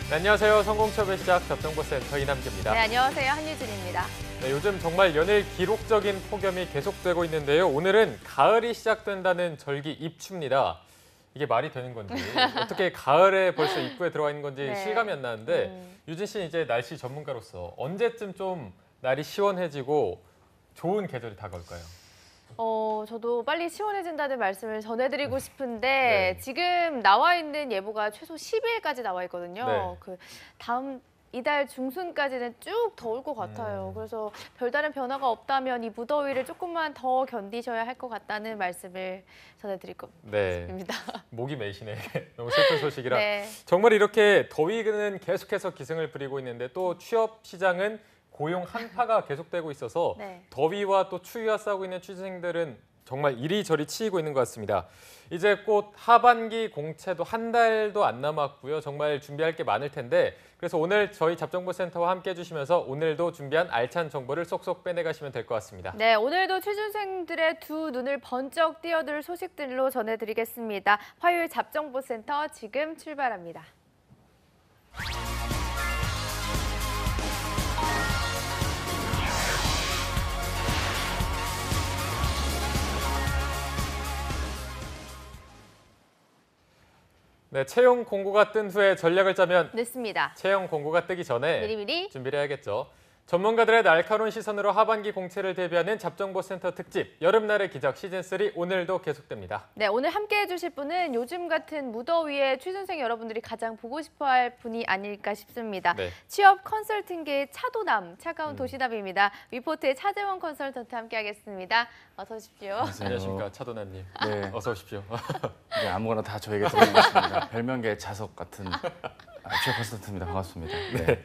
네, 안녕하세요. 성공첩의 시작 접정보센터 이남규입니다. 네, 안녕하세요. 한유진입니다. 네, 요즘 정말 연일 기록적인 폭염이 계속되고 있는데요. 오늘은 가을이 시작된다는 절기 입추입니다. 이게 말이 되는 건지 어떻게 가을에 벌써 입구에 들어와 있는 건지 네. 실감이 안 나는데 유진 씨는 이제 날씨 전문가로서 언제쯤 좀 날이 시원해지고 좋은 계절이 다가올까요? 저도 빨리 시원해진다는 말씀을 전해드리고 싶은데 네. 지금 나와 있는 예보가 최소 10일까지 나와 있거든요. 네. 그 다음 이달 중순까지는 쭉 더울 것 같아요. 그래서 별다른 변화가 없다면 이 무더위를 조금만 더 견디셔야 할 것 같다는 말씀을 전해드릴 네. 겁니다. 목이 메이시네. 너무 슬픈 소식이라. 네. 정말 이렇게 더위는 계속해서 기승을 부리고 있는데 또 취업 시장은 고용 한파가 계속되고 있어서 네. 더위와 또 추위와 싸우고 있는 취준생들은 정말 이리저리 치이고 있는 것 같습니다. 이제 곧 하반기 공채도 한 달도 안 남았고요. 정말 준비할 게 많을 텐데 그래서 오늘 저희 잡정보센터와 함께 해주시면서 오늘도 준비한 알찬 정보를 쏙쏙 빼내가시면 될 것 같습니다. 네, 오늘도 취준생들의 두 눈을 번쩍 띄어들 소식들로 전해드리겠습니다. 화요일 잡정보센터 지금 출발합니다. 네, 채용 공고가 뜬 후에 전략을 짜면 늦습니다. 채용 공고가 뜨기 전에 미리미리 준비를 해야겠죠. 전문가들의 날카로운 시선으로 하반기 공채를 대비하는 잡정보센터 특집 여름날의 기적 시즌3 오늘도 계속됩니다. 네, 오늘 함께 해주실 분은 요즘 같은 무더위에 취준생 여러분들이 가장 보고 싶어할 분이 아닐까 싶습니다. 네. 취업 컨설팅계의 차도남, 차가운 도시남입니다. 위포트의 차재원 컨설턴트 함께하겠습니다. 어서 오십시오. 안녕하십니까 차도나님. 네, 어서 오십시오. 이제 아무거나 다 저에게 들어오겠습니다. 별명계 자석 같은 취업 컨설턴트입니다. 반갑습니다. 네.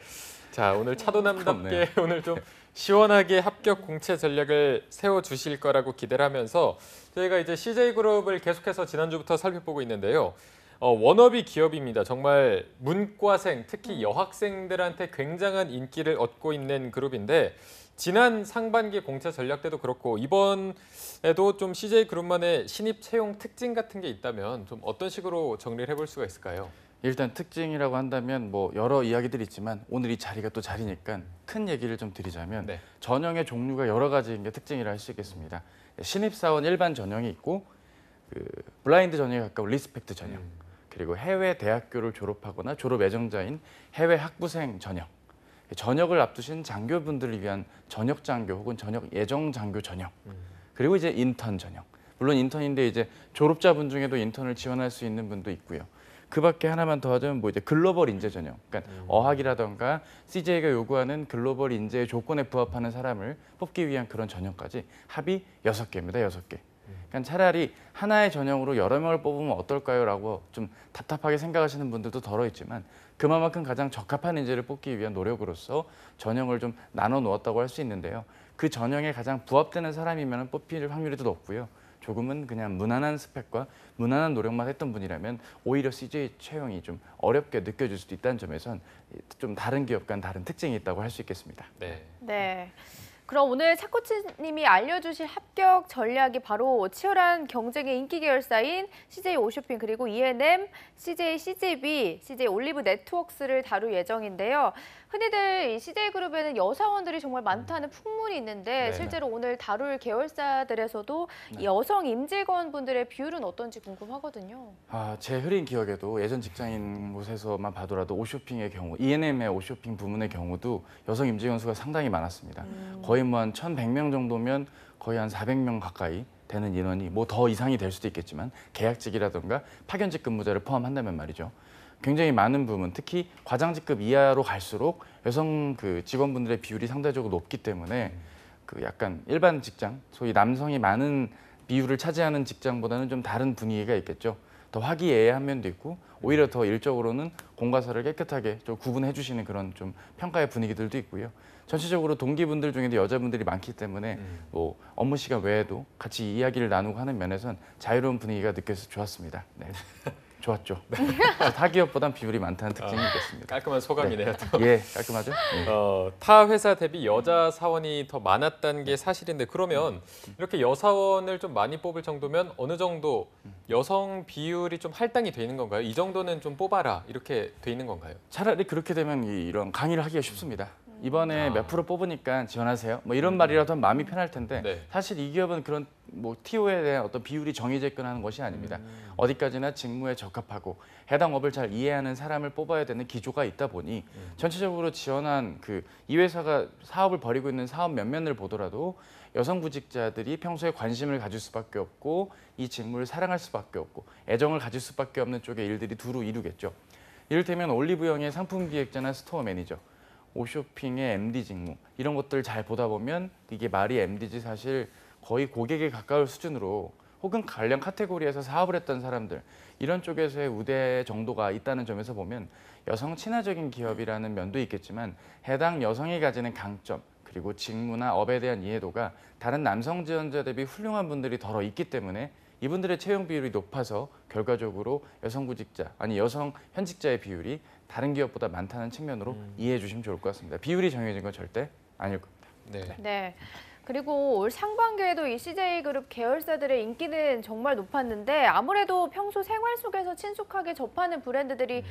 자, 오늘 차도남답게 부럽네요. 오늘 좀 시원하게 합격 공채 전략을 세워주실 거라고 기대를 하면서 저희가 이제 CJ그룹을 계속해서 지난주부터 살펴보고 있는데요. 워너비 기업입니다. 정말 문과생, 특히 여학생들한테 굉장한 인기를 얻고 있는 그룹인데 지난 상반기 공채 전략 때도 그렇고 이번에도 좀 CJ그룹만의 신입 채용 특징 같은 게 있다면 좀 어떤 식으로 정리를 해볼 수가 있을까요? 일단 특징이라고 한다면 뭐 여러 이야기들이 있지만 오늘 이 자리가 또 자리니까 큰 얘기를 좀 드리자면 네. 전형의 종류가 여러 가지인 게 특징이라 할 수 있겠습니다. 신입사원 일반 전형이 있고 그 블라인드 전형에 가까운 리스펙트 전형, 그리고 해외 대학교를 졸업하거나 졸업 예정자인 해외 학부생 전형, 전역을 앞두신 장교분들을 위한 전역 장교 혹은 전역 예정 장교 전형, 그리고 이제 인턴 전형. 물론 인턴인데 이제 졸업자분 중에도 인턴을 지원할 수 있는 분도 있고요. 그 밖에 하나만 더 하자면 뭐 이제 글로벌 인재 전형. 그러니까 어학이라던가 CJ가 요구하는 글로벌 인재의 조건에 부합하는 사람을 뽑기 위한 그런 전형까지 합이 6개입니다. 6개. 그러니까 차라리 하나의 전형으로 여러 명을 뽑으면 어떨까요?라고 좀 답답하게 생각하시는 분들도 덜어 있지만 그만큼 가장 적합한 인재를 뽑기 위한 노력으로서 전형을 좀 나눠 놓았다고 할 수 있는데요. 그 전형에 가장 부합되는 사람이면 뽑힐 확률이 더 높고요. 조금은 그냥 무난한 스펙과 무난한 노력만 했던 분이라면 오히려 CJ 채용이 좀 어렵게 느껴질 수도 있다는 점에선 좀 다른 기업과는 다른 특징이 있다고 할 수 있겠습니다. 네. 네. 그럼 오늘 차 코치님이 알려주실 합격 전략이 바로 치열한 경쟁의 인기 계열사인 CJ 오쇼핑 그리고 E&M, CJ CGV, CJ 올리브 네트워크스를 다룰 예정인데요. 흔히들 이 CJ그룹에는 여사원들이 정말 많다는 풍문이 있는데 네. 실제로 오늘 다룰 계열사들에서도 이 여성 임직원분들의 비율은 어떤지 궁금하거든요. 제 흐린 기억에도 예전 직장인 곳에서만 봐더라도 오쇼핑의 경우, E&M의 오쇼핑 부문의 경우도 여성 임직원 수가 상당히 많았습니다. 거의 뭐 한 1,100명 정도면 거의 한 400명 가까이 되는 인원이 뭐 더 이상이 될 수도 있겠지만 계약직이라든가 파견직 근무자를 포함한다면 말이죠. 굉장히 많은 부분, 특히 과장직급 이하로 갈수록 여성 그 직원분들의 비율이 상대적으로 높기 때문에 그 약간 일반 직장, 소위 남성이 많은 비율을 차지하는 직장보다는 좀 다른 분위기가 있겠죠. 더 화기애애한 면도 있고 오히려 더 일적으로는 공과사를 깨끗하게 좀 구분해 주시는 그런 좀 평가의 분위기들도 있고요. 전체적으로 동기분들 중에도 여자분들이 많기 때문에 뭐 업무 시간 외에도 같이 이야기를 나누고 하는 면에선 자유로운 분위기가 느껴서 좋았습니다. 네. 좋았죠. 타 기업보단 비율이 많다는 특징이 있겠습니다. 깔끔한 소감이네요. 또. 예, 깔끔하죠. 예. 타 회사 대비 여자 사원이 더 많았다는 게 사실인데 그러면 이렇게 여사원을 좀 많이 뽑을 정도면 어느 정도 여성 비율이 좀 할당이 돼 있는 건가요? 이 정도는 좀 뽑아라 이렇게 돼 있는 건가요? 차라리 그렇게 되면 이런 강의를 하기가 쉽습니다. 이번에 몇 프로 뽑으니까 지원하세요. 뭐 이런 말이라도 하면 마음이 편할 텐데 네. 사실 이 기업은 그런 뭐 TO에 대한 어떤 비율이 정해져 있거나 하는 것이 아닙니다. 어디까지나 직무에 적합하고 해당 업을 잘 이해하는 사람을 뽑아야 되는 기조가 있다 보니 전체적으로 지원한 이 회사가 사업을 벌이고 있는 사업 면면을 보더라도 여성 구직자들이 평소에 관심을 가질 수밖에 없고 이 직무를 사랑할 수밖에 없고 애정을 가질 수밖에 없는 쪽의 일들이 두루 이루겠죠. 이를테면 올리브영의 상품 기획자나 스토어 매니저, 오쇼핑의 MD 직무 이런 것들 잘 보다 보면 이게 말이 MD지 사실 거의 고객에 가까울 수준으로 혹은 관련 카테고리에서 사업을 했던 사람들 이런 쪽에서의 우대 정도가 있다는 점에서 보면 여성 친화적인 기업이라는 면도 있겠지만 해당 여성이 가지는 강점 그리고 직무나 업에 대한 이해도가 다른 남성 지원자 대비 훌륭한 분들이 더러 있기 때문에 이분들의 채용 비율이 높아서 결과적으로 여성 구직자 아니 여성 현직자의 비율이 다른 기업보다 많다는 측면으로 이해해 주시면 좋을 것 같습니다. 비율이 정해진 건 절대 아닐 겁니다. 네. 네. 그리고 올 상반기에도 이 CJ그룹 계열사들의 인기는 정말 높았는데 아무래도 평소 생활 속에서 친숙하게 접하는 브랜드들이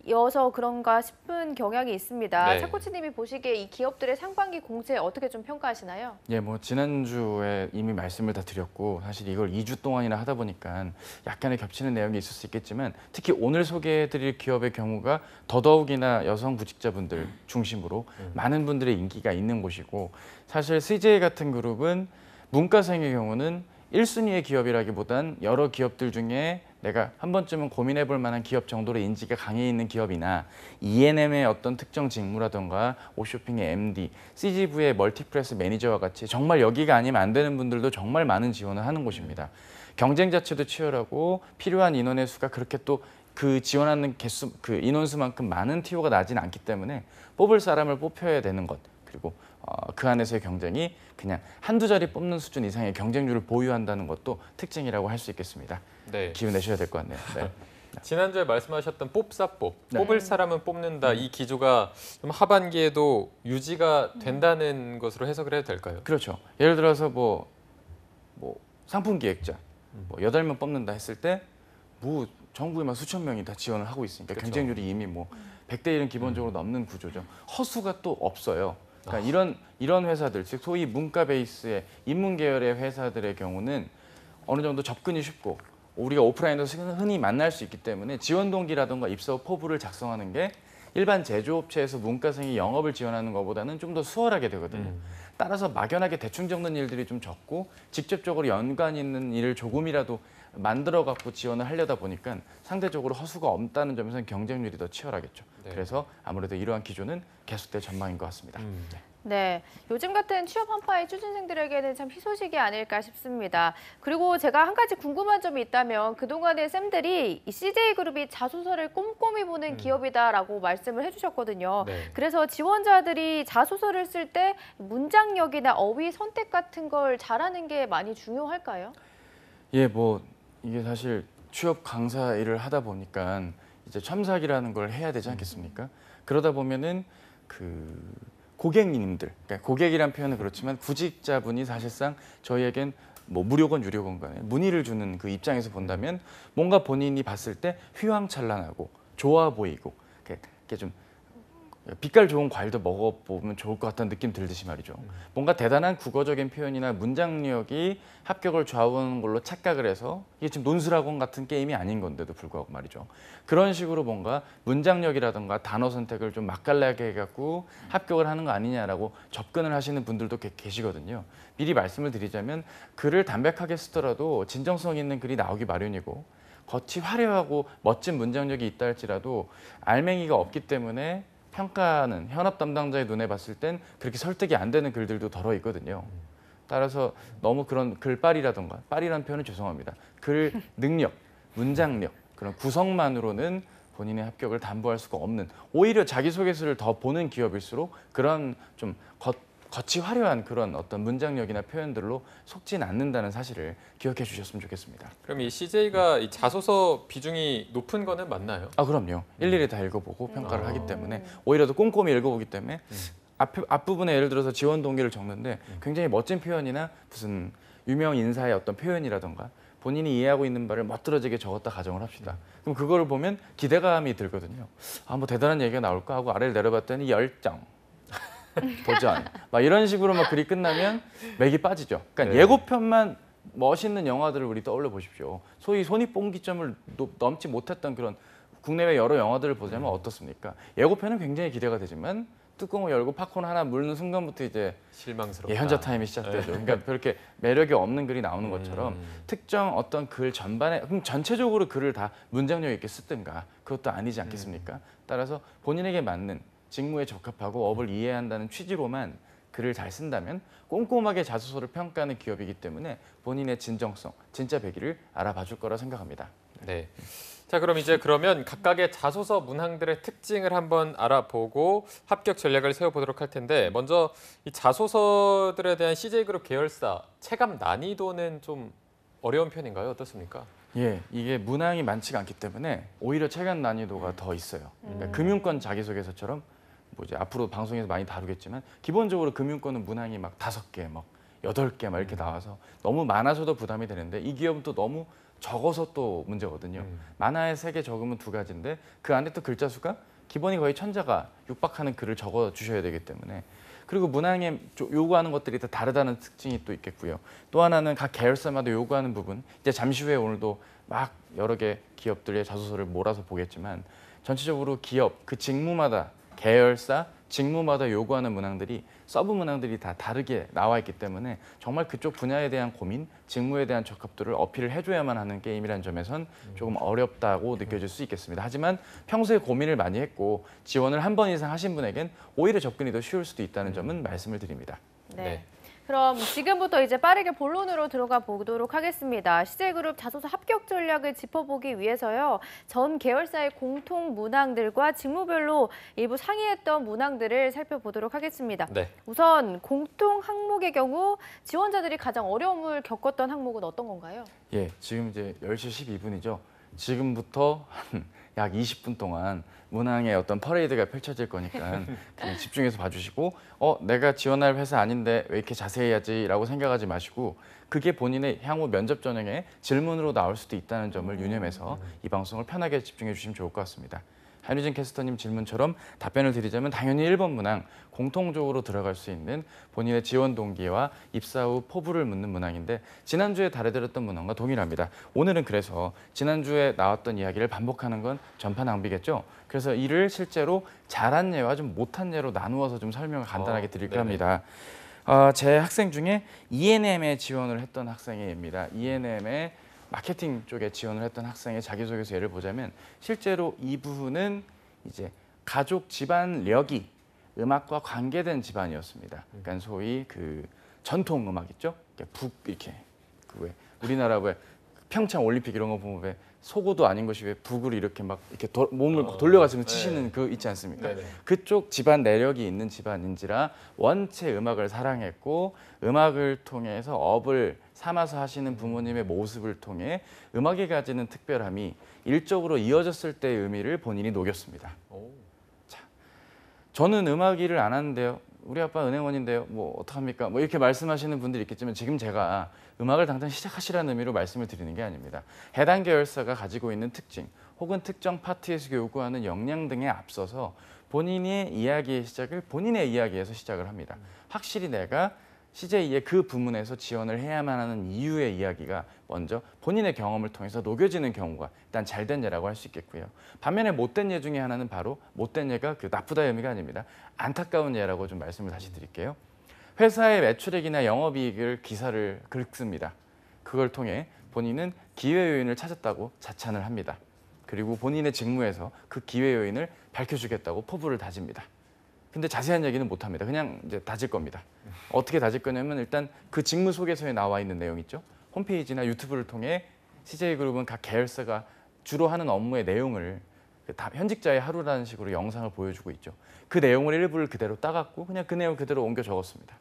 이어서 그런가 싶은 경향이 있습니다. 네. 차코치님이 보시기에 이 기업들의 상반기 공채 어떻게 좀 평가하시나요? 예, 뭐 지난주에 이미 말씀을 다 드렸고 사실 이걸 2주 동안이나 하다 보니까 약간의 겹치는 내용이 있을 수 있겠지만 특히 오늘 소개해드릴 기업의 경우가 더더욱이나 여성 구직자분들 중심으로 많은 분들의 인기가 있는 곳이고 사실 CJ 같은 그룹은 문과생의 경우는 1순위의 기업이라기보단 여러 기업들 중에 내가 한 번쯤은 고민해 볼 만한 기업 정도로 인지가 강해 있는 기업이나 E&M의 어떤 특정 직무라던가 오쇼핑의 MD, CGV의 멀티프레스 매니저와 같이 정말 여기가 아니면 안 되는 분들도 정말 많은 지원을 하는 곳입니다. 경쟁 자체도 치열하고 필요한 인원의 수가 그렇게 또 그 지원하는 개수, 그 인원수만큼 많은 TO가 나진 않기 때문에 뽑을 사람을 뽑혀야 되는 것 그리고 그 안에서의 경쟁이 그냥 한두 자리 뽑는 수준 이상의 경쟁률을 보유한다는 것도 특징이라고 할 수 있겠습니다. 네. 기운 내셔야 될 것 같네요. 네. 지난주에 말씀하셨던 뽑사뽑, 네. 뽑을 사람은 뽑는다 이 기조가 좀 하반기에도 유지가 된다는 것으로 해석을 해도 될까요? 그렇죠. 예를 들어서 뭐 상품 기획자 8명 뽑는다 했을 때 뭐 전국에만 수천 명이 다 지원을 하고 있으니까 그렇죠. 경쟁률이 이미 뭐 100대 1은 기본적으로 넘는 구조죠. 허수가 또 없어요. 그러니까 이런 회사들, 즉 소위 문과 베이스의 인문 계열의 회사들의 경우는 어느 정도 접근이 쉽고 우리가 오프라인에서 흔히 만날 수 있기 때문에 지원 동기라든가 입사 포부를 작성하는 게 일반 제조업체에서 문과생이 영업을 지원하는 것보다는 좀 더 수월하게 되거든요. 따라서 막연하게 대충 적는 일들이 좀 적고 직접적으로 연관 있는 일을 조금이라도 만들어 갖고 지원을 하려다 보니까 상대적으로 허수가 없다는 점에서는 경쟁률이 더 치열하겠죠. 네. 그래서 아무래도 이러한 기조는 계속될 전망인 것 같습니다. 네. 네, 요즘 같은 취업 한파의 취준생들에게는 참 희소식이 아닐까 싶습니다. 그리고 제가 한 가지 궁금한 점이 있다면 그동안에 쌤들이 이 CJ그룹이 자소서를 꼼꼼히 보는 기업이다라고 말씀을 해주셨거든요. 네. 그래서 지원자들이 자소서를 쓸 때 문장력이나 어휘 선택 같은 걸 잘하는 게 많이 중요할까요? 예, 뭐 이게 사실 취업 강사 일을 하다 보니까 이제 첨삭이라는 걸 해야 되지 않겠습니까? 그러다 보면은 고객님들, 그러니까 고객이란 표현은 그렇지만 구직자분이 사실상 저희에겐 뭐 무료건 유료건 간에 문의를 주는 그 입장에서 본다면 뭔가 본인이 봤을 때 휘황찬란하고 좋아 보이고 이렇게 좀 빛깔 좋은 과일도 먹어보면 좋을 것 같다는 느낌 들듯이 말이죠. 뭔가 대단한 국어적인 표현이나 문장력이 합격을 좌우하는 걸로 착각을 해서 이게 지금 논술학원 같은 게임이 아닌 건데도 불구하고 말이죠. 그런 식으로 뭔가 문장력이라든가 단어 선택을 좀 맛깔나게 해갖고 합격을 하는 거 아니냐라고 접근을 하시는 분들도 계시거든요. 미리 말씀을 드리자면 글을 담백하게 쓰더라도 진정성 있는 글이 나오기 마련이고 겉이 화려하고 멋진 문장력이 있다 할지라도 알맹이가 없기 때문에 평가는 현업 담당자의 눈에 봤을 땐 그렇게 설득이 안 되는 글들도 덜어 있거든요. 따라서 너무 그런 글빨이라던가 빨이라는 표현은 죄송합니다. 글 능력, 문장력 그런 구성만으로는 본인의 합격을 담보할 수가 없는 오히려 자기소개서를 더 보는 기업일수록 그런 좀 거치 화려한 그런 어떤 문장력이나 표현들로 속진 않는다는 사실을 기억해 주셨으면 좋겠습니다. 그럼 이 CJ가 이 자소서 비중이 높은 거는 맞나요? 아 그럼요. 일일이 다 읽어보고 평가를 아. 하기 때문에 오히려 더 꼼꼼히 읽어보기 때문에 앞부분에 예를 들어서 지원 동기를 적는데 굉장히 멋진 표현이나 무슨 유명 인사의 어떤 표현이라던가 본인이 이해하고 있는 바를 멋들어지게 적었다 가정을 합시다. 그럼 그거를 보면 기대감이 들거든요. 아, 뭐 대단한 얘기가 나올까 하고 아래를 내려봤더니 열정, 도전, 막 이런 식으로 막 글이 끝나면 맥이 빠지죠. 그러니까 네. 예고편만 멋있는 영화들을 우리 떠올려 보십시오. 소위 손익분기점을 넘지 못했던 그런 국내외 여러 영화들을 보자면 어떻습니까? 예고편은 굉장히 기대가 되지만 뚜껑을 열고 팝콘 하나 물는 순간부터 이제 실망스럽다. 예현자 타임이 시작되죠. 그러니까 그렇게 매력이 없는 글이 나오는 것처럼 특정 어떤 글 전반에 그럼 전체적으로 글을 다 문장력 있게 쓰든가 그것도 아니지 않겠습니까? 따라서 본인에게 맞는 직무에 적합하고 업을 이해한다는 취지로만 글을 잘 쓴다면 꼼꼼하게 자소서를 평가하는 기업이기 때문에 본인의 진정성, 진짜 배기를 알아봐 줄 거라 생각합니다. 네. 자, 그럼 이제 그러면 각각의 자소서 문항들의 특징을 한번 알아보고 합격 전략을 세워보도록 할 텐데 먼저 이 자소서들에 대한 CJ그룹 계열사 체감 난이도는 좀 어려운 편인가요? 어떻습니까? 예, 이게 문항이 많지가 않기 때문에 오히려 체감 난이도가 더 있어요. 그러니까 금융권 자기소개서처럼 뭐 이제 앞으로 방송에서 많이 다루겠지만 기본적으로 금융권은 문항이 막 5개, 막 8개 막 이렇게 나와서 너무 많아서도 부담이 되는데 이 기업은 또 너무 적어서 또 문제거든요. 만화에 3개 적으면 2가지인데 그 안에 또 글자 수가 기본이 거의 1000자가 육박하는 글을 적어 주셔야 되기 때문에 그리고 문항에 요구하는 것들이 다 다르다는 특징이 또 있겠고요. 또 하나는 각 계열사마다 요구하는 부분 이제 잠시 후에 오늘도 막 여러 개 기업들의 자소서를 몰아서 보겠지만 전체적으로 기업 그 직무마다 계열사 직무마다 요구하는 문항들이 서브 문항들이 다 다르게 나와 있기 때문에 정말 그쪽 분야에 대한 고민, 직무에 대한 적합도를 어필을 해줘야만 하는 게임이라는 점에선 조금 어렵다고 느껴질 수 있겠습니다. 하지만 평소에 고민을 많이 했고 지원을 한 번 이상 하신 분에겐 오히려 접근이 더 쉬울 수도 있다는 점은 말씀을 드립니다. 네. 네. 그럼 지금부터 이제 빠르게 본론으로 들어가 보도록 하겠습니다. CJ그룹 자소서 합격 전략을 짚어보기 위해서요. 전 계열사의 공통 문항들과 직무별로 일부 상이했던 문항들을 살펴보도록 하겠습니다. 네. 우선 공통 항목의 경우 지원자들이 가장 어려움을 겪었던 항목은 어떤 건가요? 예, 지금 이제 10시 12분이죠. 지금부터 약 20분 동안 문항의 어떤 퍼레이드가 펼쳐질 거니까 그냥 집중해서 봐주시고 내가 지원할 회사 아닌데 왜 이렇게 자세히 해야지라고 생각하지 마시고 그게 본인의 향후 면접 전형에 질문으로 나올 수도 있다는 점을 유념해서 이 방송을 편하게 집중해 주시면 좋을 것 같습니다. 한유진 캐스터님 질문처럼 답변을 드리자면 당연히 1번 문항 공통적으로 들어갈 수 있는 본인의 지원 동기와 입사 후 포부를 묻는 문항인데 지난주에 다뤄드렸던 문항과 동일합니다. 오늘은 그래서 지난주에 나왔던 이야기를 반복하는 건 전파 낭비겠죠. 그래서 이를 실제로 잘한 예와 좀 못한 예로 나누어서 좀 설명을 간단하게 드릴까 합니다. 제 학생 중에 ENM에 지원을 했던 학생입니다. ENM에 마케팅 쪽에 지원을 했던 학생의 자기소개서 예를 보자면 실제로 이 부분은 이제 가족 집안력이 음악과 관계된 집안이었습니다. 그러니까 소위 그 전통 음악 있죠? 이렇게 그 왜 우리나라 왜 평창 올림픽 이런 거 보면 왜 속옷도 아닌 것이 왜 북으로 이렇게 막 이렇게 몸을 돌려가지고 치시는 그 있지 않습니까? 네네. 그쪽 집안 내력이 있는 집안인지라 원체 음악을 사랑했고 음악을 통해서 업을 삼아서 하시는 부모님의 모습을 통해 음악이 가지는 특별함이 일적으로 이어졌을 때의 의미를 본인이 녹였습니다. 오. 저는 음악 일을 안 하는데요. 우리 아빠 은행원인데요. 뭐 어떡합니까? 뭐 이렇게 말씀하시는 분들이 있겠지만 지금 제가 음악을 당장 시작하시라는 의미로 말씀을 드리는 게 아닙니다. 해당 계열사가 가지고 있는 특징 혹은 특정 파트에서 요구하는 역량 등에 앞서서 본인의 이야기의 시작을 본인의 이야기에서 시작을 합니다. 확실히 내가 CJ의 그 부문에서 지원을 해야만 하는 이유의 이야기가 먼저 본인의 경험을 통해서 녹여지는 경우가 일단 잘된 예라고 할 수 있겠고요. 반면에 못된 예 중에 하나는 바로 못된 예가 그 나쁘다의 의미가 아닙니다. 안타까운 예라고 좀 말씀을 다시 드릴게요. 회사의 매출액이나 영업이익을 기사를 긁습니다. 그걸 통해 본인은 기회 요인을 찾았다고 자찬을 합니다. 그리고 본인의 직무에서 그 기회 요인을 밝혀주겠다고 포부를 다집니다. 근데 자세한 얘기는 못합니다. 그냥 이제 다질 겁니다. 어떻게 다질 거냐면 일단 그 직무 소개서에 나와 있는 내용 있죠. 홈페이지나 유튜브를 통해 CJ그룹은 각 계열사가 주로 하는 업무의 내용을 현직자의 하루라는 식으로 영상을 보여주고 있죠. 그 내용을 일부를 그대로 따갔고 그냥 그 내용 그대로 옮겨 적었습니다.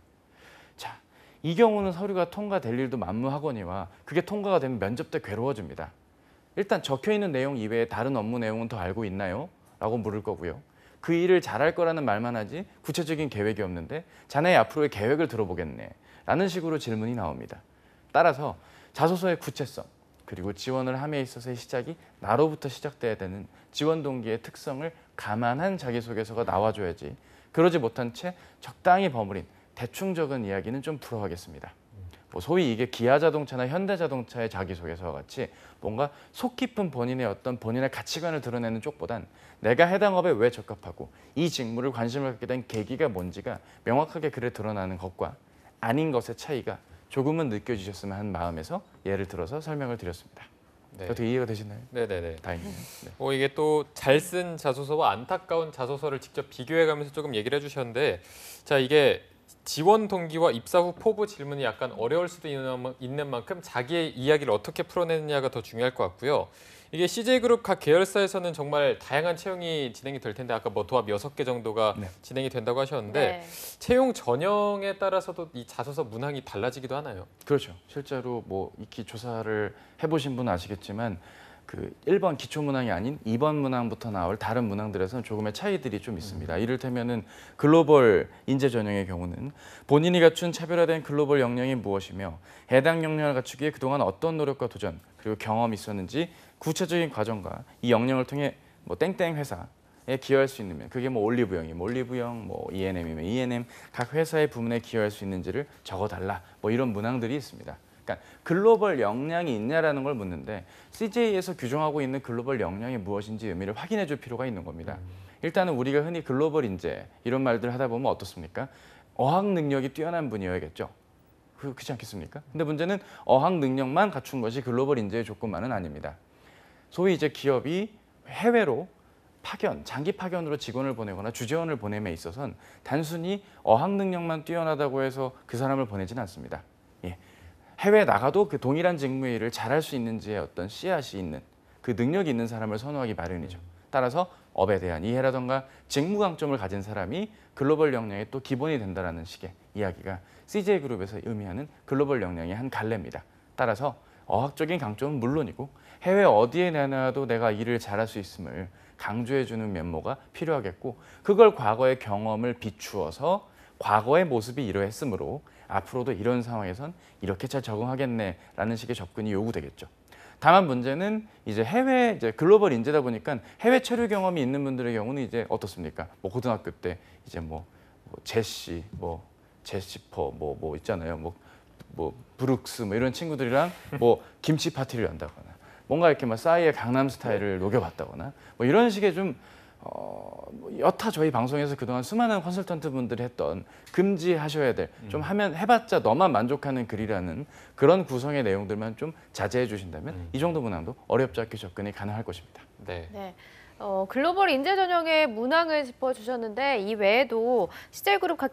자, 이 경우는 서류가 통과될 일도 만무하거니와 그게 통과가 되면 면접 때 괴로워집니다. 일단 적혀있는 내용 이외에 다른 업무 내용은 더 알고 있나요? 라고 물을 거고요. 그 일을 잘할 거라는 말만 하지 구체적인 계획이 없는데 자네의 앞으로의 계획을 들어보겠네 라는 식으로 질문이 나옵니다. 따라서 자소서의 구체성 그리고 지원을 함에 있어서의 시작이 나로부터 시작돼야 되는 지원 동기의 특성을 감안한 자기소개서가 나와줘야지 그러지 못한 채 적당히 버무린 대충적인 이야기는 좀 불허하겠습니다. 뭐 소위 이게 기아자동차나 현대자동차의 자기소개서와 같이 뭔가 속 깊은 본인의 가치관을 드러내는 쪽보단 내가 해당 업에 왜 적합하고 이 직무를 관심을 갖게 된 계기가 뭔지가 명확하게 글에 드러나는 것과 아닌 것의 차이가 조금은 느껴지셨으면 하는 마음에서 예를 들어서 설명을 드렸습니다. 네. 어떻게 이해가 되시나요? 네네네. 다행이네요. 네. 이게 또 잘 쓴 자소서와 안타까운 자소서를 직접 비교해가면서 조금 얘기를 해주셨는데, 자 이게 지원 동기와 입사 후 포부 질문이 약간 어려울 수도 있는 만큼 자기의 이야기를 어떻게 풀어내느냐가 더 중요할 것 같고요. 이게 CJ그룹 각 계열사에서는 정말 다양한 채용이 진행이 될 텐데 아까 뭐 도합 6개 정도가 네. 진행이 된다고 하셨는데 네. 채용 전형에 따라서도 이 자소서 문항이 달라지기도 하나요? 그렇죠. 실제로 뭐 익히 조사를 해보신 분은 아시겠지만 그 1번 기초 문항이 아닌 2번 문항부터 나올 다른 문항들에서는 조금의 차이들이 좀 있습니다. 이를테면은 글로벌 인재 전형의 경우는 본인이 갖춘 차별화된 글로벌 역량이 무엇이며 해당 역량을 갖추기에 그동안 어떤 노력과 도전 그리고 경험이 있었는지 구체적인 과정과 이 역량을 통해 뭐 땡땡 회사에 기여할 수 있는 면 그게 뭐 올리브영이면 올리브영, 뭐 E&M이면 E&M 각 회사의 부문에 기여할 수 있는지를 적어달라 뭐 이런 문항들이 있습니다. 그러니까 글로벌 역량이 있냐라는 걸 묻는데 CJ에서 규정하고 있는 글로벌 역량이 무엇인지 의미를 확인해 줄 필요가 있는 겁니다. 일단은 우리가 흔히 글로벌 인재 이런 말들 하다 보면 어떻습니까? 어학 능력이 뛰어난 분이어야겠죠. 그렇지 않겠습니까? 근데 문제는 어학 능력만 갖춘 것이 글로벌 인재의 조건만은 아닙니다. 소위 이제 기업이 해외로 파견, 장기 파견으로 직원을 보내거나 주재원을 보냄에 있어서는 단순히 어학 능력만 뛰어나다고 해서 그 사람을 보내지는 않습니다. 예. 해외에 나가도 그 동일한 직무의 일을 잘할 수 있는지의 어떤 씨앗이 있는 그 능력이 있는 사람을 선호하기 마련이죠. 따라서 업에 대한 이해라던가 직무 강점을 가진 사람이 글로벌 역량의 또 기본이 된다는 식의 이야기가 CJ그룹에서 의미하는 글로벌 역량의 한 갈래입니다. 따라서 어학적인 강점은 물론이고 해외 어디에 내놔도 내가 일을 잘할 수 있음을 강조해주는 면모가 필요하겠고 그걸 과거의 경험을 비추어서 과거의 모습이 이러했으므로 앞으로도 이런 상황에선 이렇게 잘 적응하겠네라는 식의 접근이 요구되겠죠. 다만 문제는 이제 해외 이제 글로벌 인재다 보니까 해외 체류 경험이 있는 분들의 경우는 이제 어떻습니까? 뭐 고등학교 때 이제 뭐 제시, 뭐 제시퍼, 뭐 있잖아요. 뭐 브룩스 뭐 이런 친구들이랑 뭐 김치 파티를 한다거나 뭔가 이렇게 막 싸이의 강남 스타일을 녹여봤다거나 뭐 이런 식의 좀 여타 저희 방송에서 그동안 수많은 컨설턴트 분들이 했던 금지하셔야 될 좀 하면 해봤자 너만 만족하는 글이라는 그런 구성의 내용들만 좀 자제해 주신다면 이 정도 문항도 어렵지 않게 접근이 가능할 것입니다. 네. 네. 글로벌 인재 전형의 문항을 짚어주셨는데 이 외에도 CJ그룹 각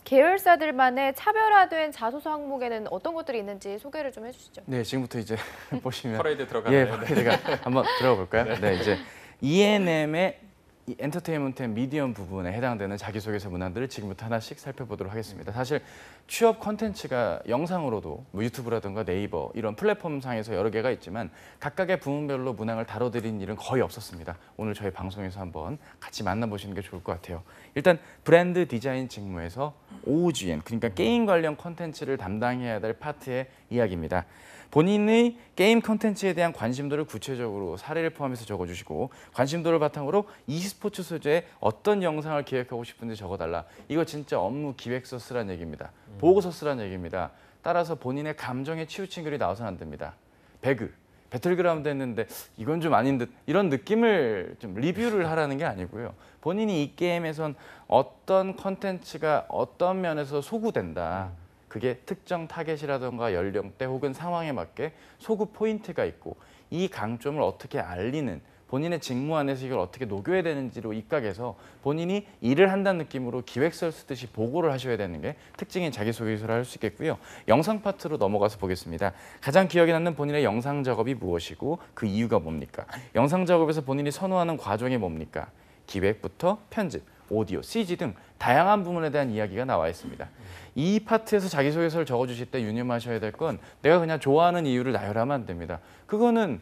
계열사들만의 차별화된 자소서 항목에는 어떤 것들이 있는지 소개를 좀 해주시죠. 네, 지금부터 이제 보시면 퍼레이드 들어가나요? 예, 퍼레이드가 한번 들어가 볼까요? 네, 이제 E&M의 이 엔터테인먼트 앤 미디엄 부분에 해당되는 자기소개서 문항들을 지금부터 하나씩 살펴보도록 하겠습니다. 사실 취업 콘텐츠가 영상으로도 뭐 유튜브라든가 네이버 이런 플랫폼상에서 여러 개가 있지만 각각의 부문별로 문항을 다뤄드린 일은 거의 없었습니다. 오늘 저희 방송에서 한번 같이 만나보시는 게 좋을 것 같아요. 일단 브랜드 디자인 직무에서 OGN, 그러니까 게임 관련 콘텐츠를 담당해야 될 파트의 이야기입니다. 본인의 게임 콘텐츠에 대한 관심도를 구체적으로 사례를 포함해서 적어주시고 관심도를 바탕으로 e스포츠 소재의 어떤 영상을 기획하고 싶은지 적어달라. 이거 진짜 업무 기획서 쓰란 얘기입니다. 보고서 쓰란 얘기입니다. 따라서 본인의 감정에 치우친 글이 나와서는 안 됩니다. 배틀그라운드 했는데 이건 좀 아닌 듯 이런 느낌을 좀 리뷰를 하라는 게 아니고요. 본인이 이 게임에선 어떤 콘텐츠가 어떤 면에서 소구된다. 그게 특정 타겟이라든가 연령대 혹은 상황에 맞게 소구 포인트가 있고 이 강점을 어떻게 알리는 본인의 직무 안에서 이걸 어떻게 녹여야 되는지로 입각해서 본인이 일을 한다는 느낌으로 기획서를 쓰듯이 보고를 하셔야 되는 게 특징인 자기소개서를 할 수 있겠고요. 영상 파트로 넘어가서 보겠습니다. 가장 기억에 남는 본인의 영상 작업이 무엇이고 그 이유가 뭡니까? 영상 작업에서 본인이 선호하는 과정이 뭡니까? 기획부터 편집, 오디오, CG 등 다양한 부분에 대한 이야기가 나와 있습니다. 이 파트에서 자기소개서를 적어주실 때 유념하셔야 될 건 내가 그냥 좋아하는 이유를 나열하면 안 됩니다. 그거는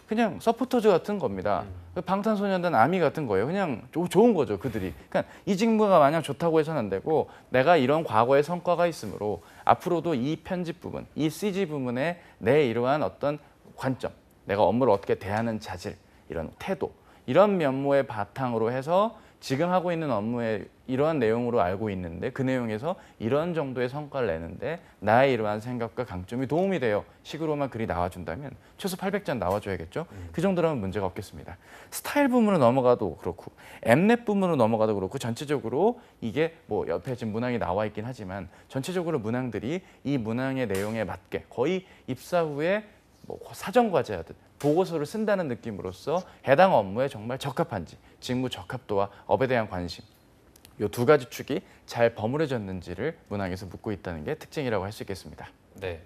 그냥 서포터즈 같은 겁니다. 방탄소년단 아미 같은 거예요. 그냥 좋은 거죠, 그들이. 그러니까 이 직무가 마냥 좋다고 해서는 안 되고 내가 이런 과거의 성과가 있으므로 앞으로도 이 편집 부분, 이 CG 부분에 내 이러한 어떤 관점, 내가 업무를 어떻게 대하는 자질, 이런 태도, 이런 면모의 바탕으로 해서 지금 하고 있는 업무에 이러한 내용으로 알고 있는데 그 내용에서 이런 정도의 성과를 내는데 나의 이러한 생각과 강점이 도움이 돼요. 식으로만 글이 나와준다면 최소 800장 나와줘야겠죠. 그 정도라면 문제가 없겠습니다. 스타일 부분으로 넘어가도 그렇고 엠넷 부분으로 넘어가도 그렇고 전체적으로 이게 뭐 옆에 지금 문항이 나와 있긴 하지만 전체적으로 문항들이 이 문항의 내용에 맞게 거의 입사 후에 뭐 사전과제 하듯 보고서를 쓴다는 느낌으로써 해당 업무에 정말 적합한지, 직무 적합도와 업에 대한 관심, 이 두 가지 축이 잘 버무려졌는지를 문항에서 묻고 있다는 게 특징이라고 할 수 있겠습니다. 네.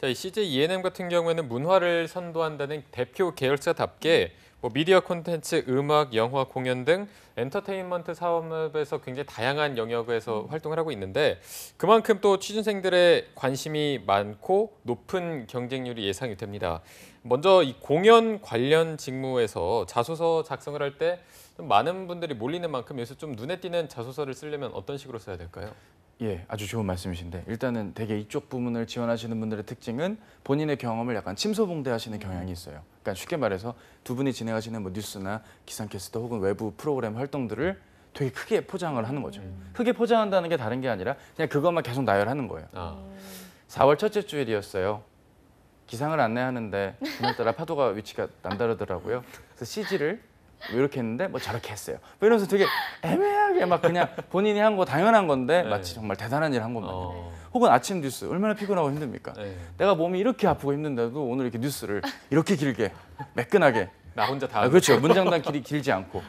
자, 이 CJ ENM 같은 경우에는 문화를 선도한다는 대표 계열사답게 뭐 미디어 콘텐츠, 음악, 영화, 공연 등 엔터테인먼트 사업에서 굉장히 다양한 영역에서 활동을 하고 있는데 그만큼 또 취준생들의 관심이 많고 높은 경쟁률이 예상이 됩니다. 먼저 이 공연 관련 직무에서 자소서 작성을 할 때 많은 분들이 몰리는 만큼 여기서 좀 눈에 띄는 자소서를 쓰려면 어떤 식으로 써야 될까요? 예, 아주 좋은 말씀이신데 일단은 되게 이쪽 부문을 지원하시는 분들의 특징은 본인의 경험을 약간 침소봉대하시는 경향이 있어요. 그러니까 쉽게 말해서 두 분이 진행하시는 뭐 뉴스나 기상캐스터 혹은 외부 프로그램 활동들을 되게 크게 포장을 하는 거죠. 크게 포장한다는 게 다른 게 아니라 그냥 그것만 계속 나열하는 거예요. 4월 첫째 주일이었어요. 기상을 안내하는데 그날따라 파도가 위치가 남다르더라고요. 그래서 CG를 이렇게 했는데 뭐 저렇게 했어요. 뭐 이러면서 되게 애매하게 막 그냥 본인이 한 거 당연한 건데 네. 마치 정말 대단한 일 한 것만. 혹은 아침 뉴스 얼마나 피곤하고 힘듭니까? 네. 내가 몸이 이렇게 아프고 힘든데도 오늘 이렇게 뉴스를 이렇게 길게 매끈하게. 나 혼자 다. 그렇죠. 문장단 길이 길지 않고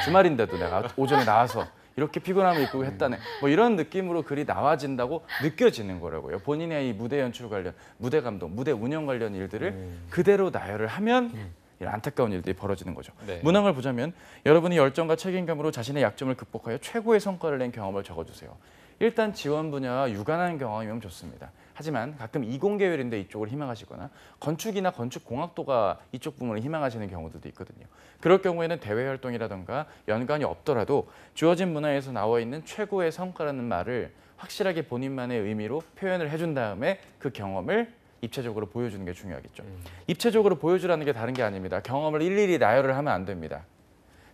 주말인데도 내가 오전에 나와서 이렇게 피곤함을 입고 했다네. 뭐 이런 느낌으로 글이 나와진다고 느껴지는 거라고요. 본인의 이 무대 연출 관련, 무대 감독, 무대 운영 관련 일들을 그대로 나열을 하면 이런 안타까운 일들이 벌어지는 거죠. 네. 문항을 보자면 여러분이 열정과 책임감으로 자신의 약점을 극복하여 최고의 성과를 낸 경험을 적어주세요. 일단 지원 분야와 유관한 경험이면 좋습니다. 하지만 가끔 이공계열인데 이쪽을 희망하시거나 건축이나 건축공학도가 이쪽 부문을 희망하시는 경우들도 있거든요. 그럴 경우에는 대외 활동이라던가 연관이 없더라도 주어진 문화에서 나와 있는 최고의 성과라는 말을 확실하게 본인만의 의미로 표현을 해준 다음에 그 경험을 입체적으로 보여주는 게 중요하겠죠. 입체적으로 보여주라는 게 다른 게 아닙니다. 경험을 일일이 나열을 하면 안 됩니다.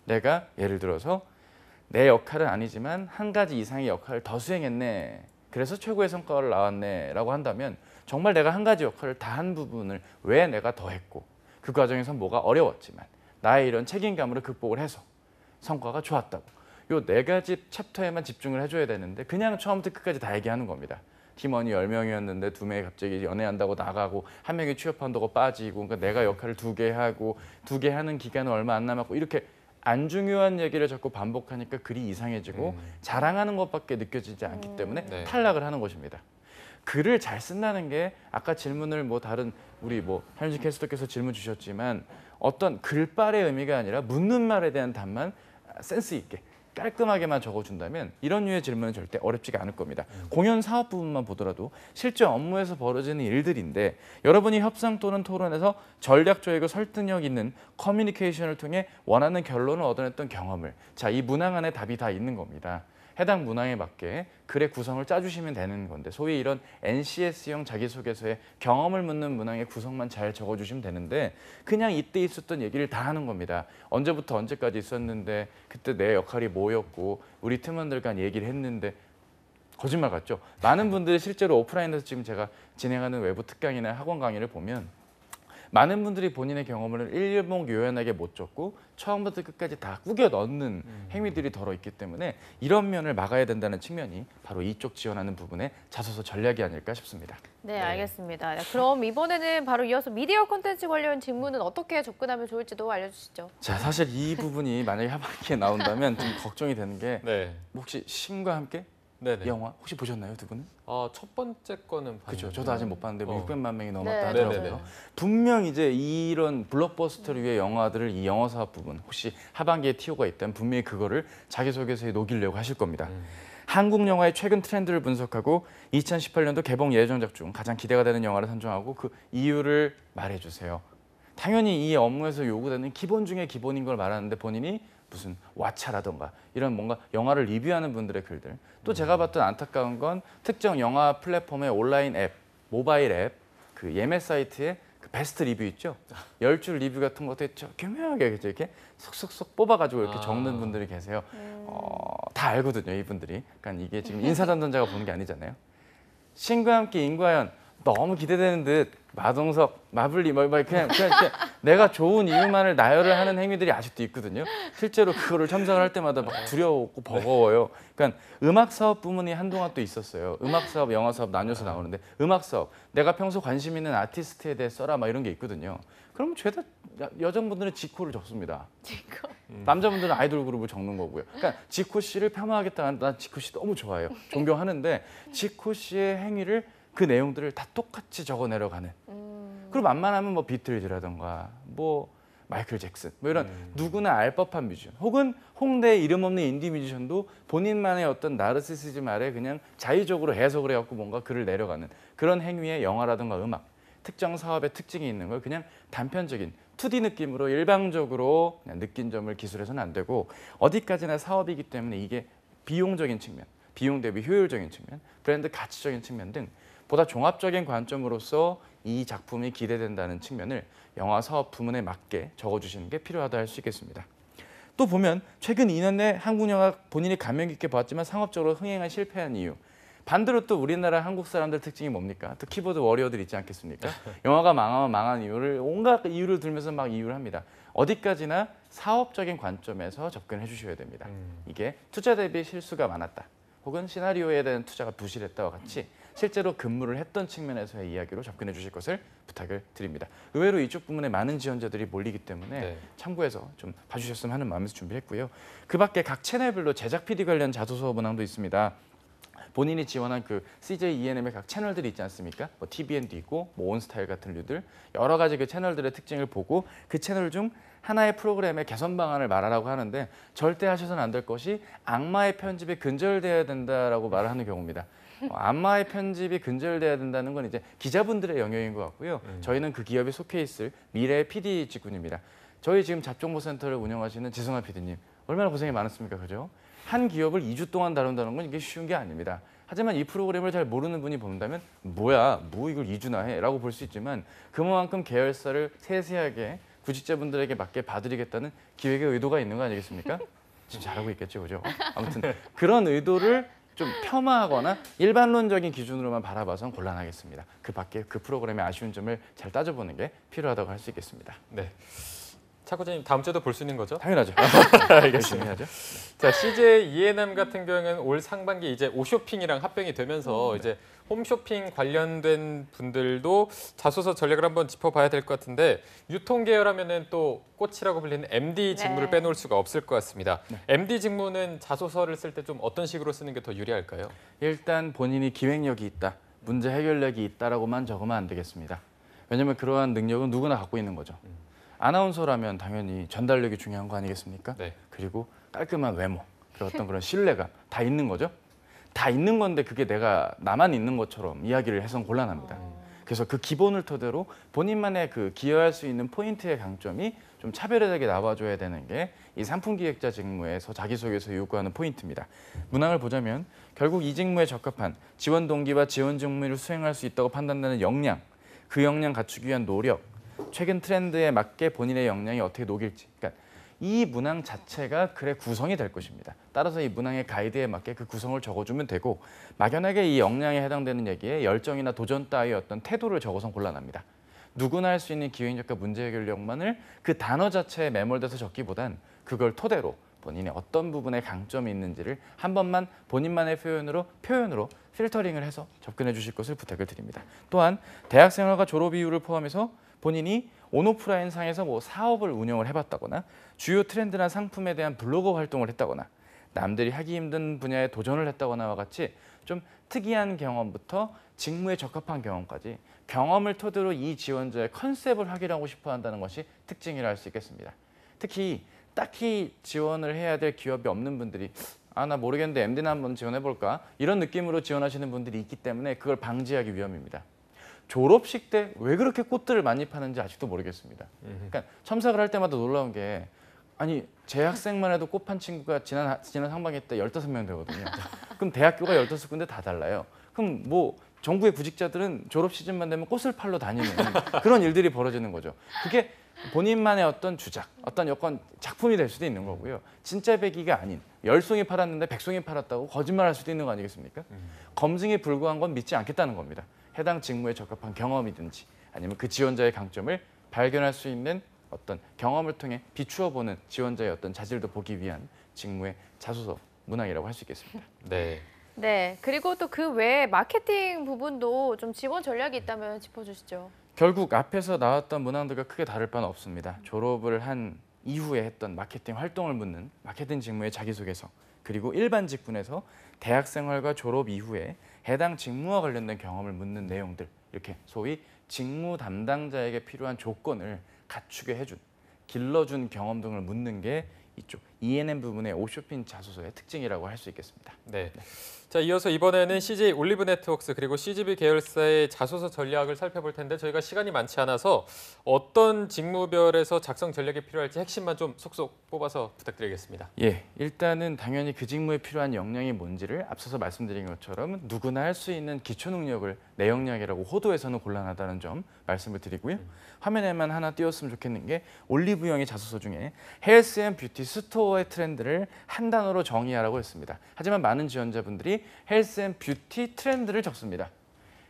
내가 예를 들어서 내 역할은 아니지만 한 가지 이상의 역할을 더 수행했네. 그래서 최고의 성과를 나왔네 라고 한다면 정말 내가 한 가지 역할을 다 한 부분을 왜 내가 더 했고 그 과정에서 뭐가 어려웠지만 나의 이런 책임감으로 극복을 해서 성과가 좋았다고. 요 네 가지 챕터에만 집중을 해줘야 되는데 그냥 처음부터 끝까지 다 얘기하는 겁니다. 팀원이 10명이었는데 2명이 갑자기 연애한다고 나가고 1명이 취업한다고 빠지고 그러니까 내가 역할을 2개 하고 2개 하는 기간은 얼마 안 남았고 이렇게 안 중요한 얘기를 자꾸 반복하니까 글이 이상해지고 자랑하는 것밖에 느껴지지 않기 때문에 네. 탈락을 하는 것입니다. 글을 잘 쓴다는 게 아까 질문을 뭐 다른 우리 뭐 한윤진 캐스터께서 질문 주셨지만 어떤 글빨의 의미가 아니라 묻는 말에 대한 답만 센스 있게 깔끔하게만 적어준다면 이런 류의 질문은 절대 어렵지가 않을 겁니다. 공연 사업 부분만 보더라도 실제 업무에서 벌어지는 일들인데 여러분이 협상 또는 토론에서 전략적이고 설득력 있는 커뮤니케이션을 통해 원하는 결론을 얻어냈던 경험을 이 문항 안에 답이 다 있는 겁니다. 해당 문항에 맞게 글의 구성을 짜주시면 되는 건데 소위 이런 NCS형 자기소개서에 경험을 묻는 문항의 구성만 잘 적어주시면 되는데 그냥 이때 있었던 얘기를 다 하는 겁니다. 언제부터 언제까지 있었는데 그때 내 역할이 뭐였고 우리 팀원들과 얘기를 했는데 거짓말 같죠? 많은 분들이 실제로 오프라인에서 지금 제가 진행하는 외부 특강이나 학원 강의를 보면 많은 분들이 본인의 경험을 일목요연하게 못 적고 처음부터 끝까지 다 꾸겨 넣는 행위들이 덜어 있기 때문에 이런 면을 막아야 된다는 측면이 바로 이쪽 지원하는 부분의 자소서 전략이 아닐까 싶습니다. 네, 알겠습니다. 그럼 이번에는 바로 이어서 미디어 콘텐츠 관련 직무는 어떻게 접근하면 좋을지도 알려주시죠. 자, 사실 이 부분이 만약에 하반기에 나온다면 좀 걱정이 되는 게 네. 혹시 신과 함께 네네. 영화 혹시 보셨나요, 두 분은? 첫 번째 거는 그렇죠. 저도 아직 못 봤는데 뭐 600만 명이 넘었다 네. 하더라고요. 네네네. 분명 이제 이런 블록버스터를 위해 영화들을 이 영어 사업 부분 혹시 하반기에 티오가 있다면 분명히 그거를 자기소개서에 녹이려고 하실 겁니다. 한국 영화의 최근 트렌드를 분석하고 2018년도 개봉 예정작 중 가장 기대가 되는 영화를 선정하고 그 이유를 말해주세요. 당연히 이 업무에서 요구되는 기본 중에 기본인 걸 말하는데 본인이 무슨 왓챠라던가 이런 뭔가 영화를 리뷰하는 분들의 글들, 또 제가 봤던 안타까운 건 특정 영화 플랫폼의 온라인 앱, 모바일 앱, 그 예매 사이트에 그 베스트 리뷰 있죠? 10줄 리뷰 같은 것도 교묘하게 이렇게 쏙쏙쏙 뽑아가지고 이렇게 적는 분들이 계세요. 다 알거든요, 이분들이. 그러니까 이게 지금 인사담당자가 보는 게 아니잖아요. 신과 함께 인과연 너무 기대되는 듯 마동석, 마블리 뭐 그냥 이렇게 내가 좋은 이유만을 나열을 하는 행위들이 아직도 있거든요. 실제로 그거를 첨삭을 할 때마다 막 두려웠고 버거워요. 그러니까 음악 사업 부문이 한동안 또 있었어요. 음악 사업, 영화 사업 나뉘어서 나오는데 음악 사업 내가 평소 관심 있는 아티스트에 대해 써라 막 이런 게 있거든요. 그러면 죄다 여성분들은 지코를 적습니다. 지코. 남자분들은 아이돌 그룹을 적는 거고요. 그러니까 지코 씨를 폄하하겠다는 난 지코 씨 너무 좋아해요. 존경하는데 지코 씨의 행위를 그 내용들을 다 똑같이 적어 내려가는. 그리고 만만하면 뭐 비틀즈라던가 뭐 마이클 잭슨 뭐 이런 누구나 알 법한 뮤지션 혹은 홍대의 이름 없는 인디 뮤지션도 본인만의 어떤 나르시시즘 아래 그냥 자의적으로 해석을 해갖고 뭔가 글을 내려가는 그런 행위의 영화라든가 음악 특정 사업의 특징이 있는 걸 그냥 단편적인 2D 느낌으로 일방적으로 그냥 느낀 점을 기술해서는 안 되고 어디까지나 사업이기 때문에 이게 비용적인 측면, 비용 대비 효율적인 측면, 브랜드 가치적인 측면 등 보다 종합적인 관점으로서 이 작품이 기대된다는 측면을 영화 사업 부문에 맞게 적어주시는 게 필요하다 할 수 있겠습니다. 또 보면 최근 2년 내 한국 영화 본인이 감명 깊게 봤지만 상업적으로 흥행한 실패한 이유. 반대로 또 우리나라 한국 사람들 특징이 뭡니까? 또 키보드 워리어들 있지 않겠습니까? 영화가 망하면 망한 이유를 온갖 이유를 들면서 막 이유를 합니다. 어디까지나 사업적인 관점에서 접근해 주셔야 됩니다. 이게 투자 대비 실수가 많았다. 혹은 시나리오에 대한 투자가 부실했다와 같이 실제로 근무를 했던 측면에서의 이야기로 접근해 주실 것을 부탁을 드립니다. 의외로 이쪽 부문에 많은 지원자들이 몰리기 때문에 네. 참고해서 좀 봐주셨으면 하는 마음에서 준비했고요. 그 밖에 각 채널별로 제작 PD 관련 자소서 문항도 있습니다. 본인이 지원한 그 CJ ENM의 각 채널들이 있지 않습니까? 뭐 TVN도 있고 뭐 온스타일 같은 류들 여러 가지 그 채널들의 특징을 보고 그 채널 중 하나의 프로그램의 개선 방안을 말하라고 하는데 절대 하셔서는 안 될 것이 악마의 편집이 근절돼야 된다라고 말을 하는 경우입니다. 악마의 편집이 근절돼야 된다는 건 이제 기자분들의 영역인 것 같고요. 저희는 그 기업에 속해 있을 미래의 PD 직군입니다. 저희 지금 잡정보센터를 운영하시는 지성아 PD님 얼마나 고생이 많았습니까, 그죠? 한 기업을 2주 동안 다룬다는 건 이게 쉬운 게 아닙니다. 하지만 이 프로그램을 잘 모르는 분이 본다면 뭐야, 뭐 이걸 2주나 해? 라고 볼 수 있지만 그만큼 계열사를 세세하게 구직자분들에게 맞게 봐드리겠다는 기획의 의도가 있는 거 아니겠습니까? 지금 잘하고 있겠죠, 그죠? 아무튼 그런 의도를 좀 폄하하거나 일반론적인 기준으로만 바라봐선 곤란하겠습니다. 그 밖에 그 프로그램의 아쉬운 점을 잘 따져보는 게 필요하다고 할 수 있겠습니다. 네. 차코자님 다음 주에도 볼 수 있는 거죠? 당연하죠. 열심히 해야죠. 자, CJ ENM 같은 경우에는 올 상반기 이제 오쇼핑이랑 합병이 되면서 이제 홈쇼핑 관련된 분들도 자소서 전략을 한번 짚어봐야 될 것 같은데 유통 계열하면은 또 꽃이라고 불리는 MD 직무를 네. 빼놓을 수가 없을 것 같습니다. MD 직무는 자소서를 쓸 때 좀 어떤 식으로 쓰는 게 더 유리할까요? 일단 본인이 기획력이 있다, 문제 해결력이 있다라고만 적으면 안 되겠습니다. 왜냐하면 그러한 능력은 누구나 갖고 있는 거죠. 아나운서라면 당연히 전달력이 중요한 거 아니겠습니까? 네. 그리고 깔끔한 외모, 그리고 어떤 그런 신뢰감 다 있는 거죠. 다 있는 건데 그게 내가 나만 있는 것처럼 이야기를 해선 곤란합니다. 그래서 그 기본을 토대로 본인만의 그 기여할 수 있는 포인트의 강점이 좀 차별화되게 나와줘야 되는 게 이 상품기획자 직무에서 자기소개서 요구하는 포인트입니다. 문항을 보자면 결국 이 직무에 적합한 지원 동기와 지원 직무를 수행할 수 있다고 판단되는 역량, 그 역량 갖추기 위한 노력, 최근 트렌드에 맞게 본인의 역량이 어떻게 녹일지, 그러니까 이 문항 자체가 글의 구성이 될 것입니다. 따라서 이 문항의 가이드에 맞게 그 구성을 적어주면 되고 막연하게 이 역량에 해당되는 얘기에 열정이나 도전 따위의 어떤 태도를 적어선 곤란합니다. 누구나 할 수 있는 기획력과 문제 해결력만을 그 단어 자체에 매몰돼서 적기보단 그걸 토대로 본인의 어떤 부분에 강점이 있는지를 한 번만 본인만의 표현으로 필터링을 해서 접근해 주실 것을 부탁을 드립니다. 또한 대학생활과 졸업 이후를 포함해서 본인이 온오프라인 상에서 뭐 사업을 운영을 해봤다거나 주요 트렌드나 상품에 대한 블로거 활동을 했다거나 남들이 하기 힘든 분야에 도전을 했다거나와 같이 좀 특이한 경험부터 직무에 적합한 경험까지 경험을 토대로 이 지원자의 컨셉을 확인하고 싶어 한다는 것이 특징이라 할 수 있겠습니다. 특히 딱히 지원을 해야 될 기업이 없는 분들이 나 모르겠는데 MD나 한번 지원해볼까? 이런 느낌으로 지원하시는 분들이 있기 때문에 그걸 방지하기 위함입니다. 졸업식 때 왜 그렇게 꽃들을 많이 파는지 아직도 모르겠습니다. 그러니까 첨삭을 할 때마다 놀라운 게 아니 재학생만 해도 꽃 판 친구가 지난 상반기 때 15명 되거든요. 그럼 대학교가 15군데 다 달라요. 그럼 뭐 정부의 구직자들은 졸업 시즌만 되면 꽃을 팔러 다니는 그런 일들이 벌어지는 거죠. 그게 본인만의 어떤 주작, 어떤 여건 작품이 될 수도 있는 거고요. 진짜 배기가 아닌 10송이 팔았는데 100송이 팔았다고 거짓말할 수도 있는 거 아니겠습니까? 검증이 불구한 건 믿지 않겠다는 겁니다. 해당 직무에 적합한 경험이든지 아니면 그 지원자의 강점을 발견할 수 있는 어떤 경험을 통해 비추어 보는 지원자의 어떤 자질도 보기 위한 직무의 자소서 문항이라고 할 수 있겠습니다. 네. 네, 그리고 또 그 외에 마케팅 부분도 좀 지원 전략이 있다면 짚어주시죠. 결국 앞에서 나왔던 문항들과 크게 다를 바는 없습니다. 졸업을 한 이후에 했던 마케팅 활동을 묻는 마케팅 직무의 자기소개서, 그리고 일반 직군에서 대학 생활과 졸업 이후에 해당 직무와 관련된 경험을 묻는 내용들, 이렇게 소위 직무 담당자에게 필요한 조건을 갖추게 해준, 길러준 경험 등을 묻는 게 이쪽 E&M 부분의 오쇼핀 자소서의 특징이라고 할 수 있겠습니다. 네. 자, 이어서 이번에는 CJ 올리브 네트워크스 그리고 CGV 계열사의 자소서 전략을 살펴볼 텐데 저희가 시간이 많지 않아서 어떤 직무별에서 작성 전략이 필요할지 핵심만 좀 속속 뽑아서 부탁드리겠습니다. 예, 일단은 당연히 그 직무에 필요한 역량이 뭔지를 앞서서 말씀드린 것처럼 누구나 할 수 있는 기초 능력을 내 역량이라고 호도해서는 곤란하다는 점 말씀을 드리고요. 화면에만 하나 띄웠으면 좋겠는 게 올리브영의 자소서 중에 헬스 앤 뷰티 스토어의 트렌드를 한 단어로 정의하라고 했습니다. 하지만 많은 지원자분들이 헬스 앤 뷰티 트렌드를 적습니다.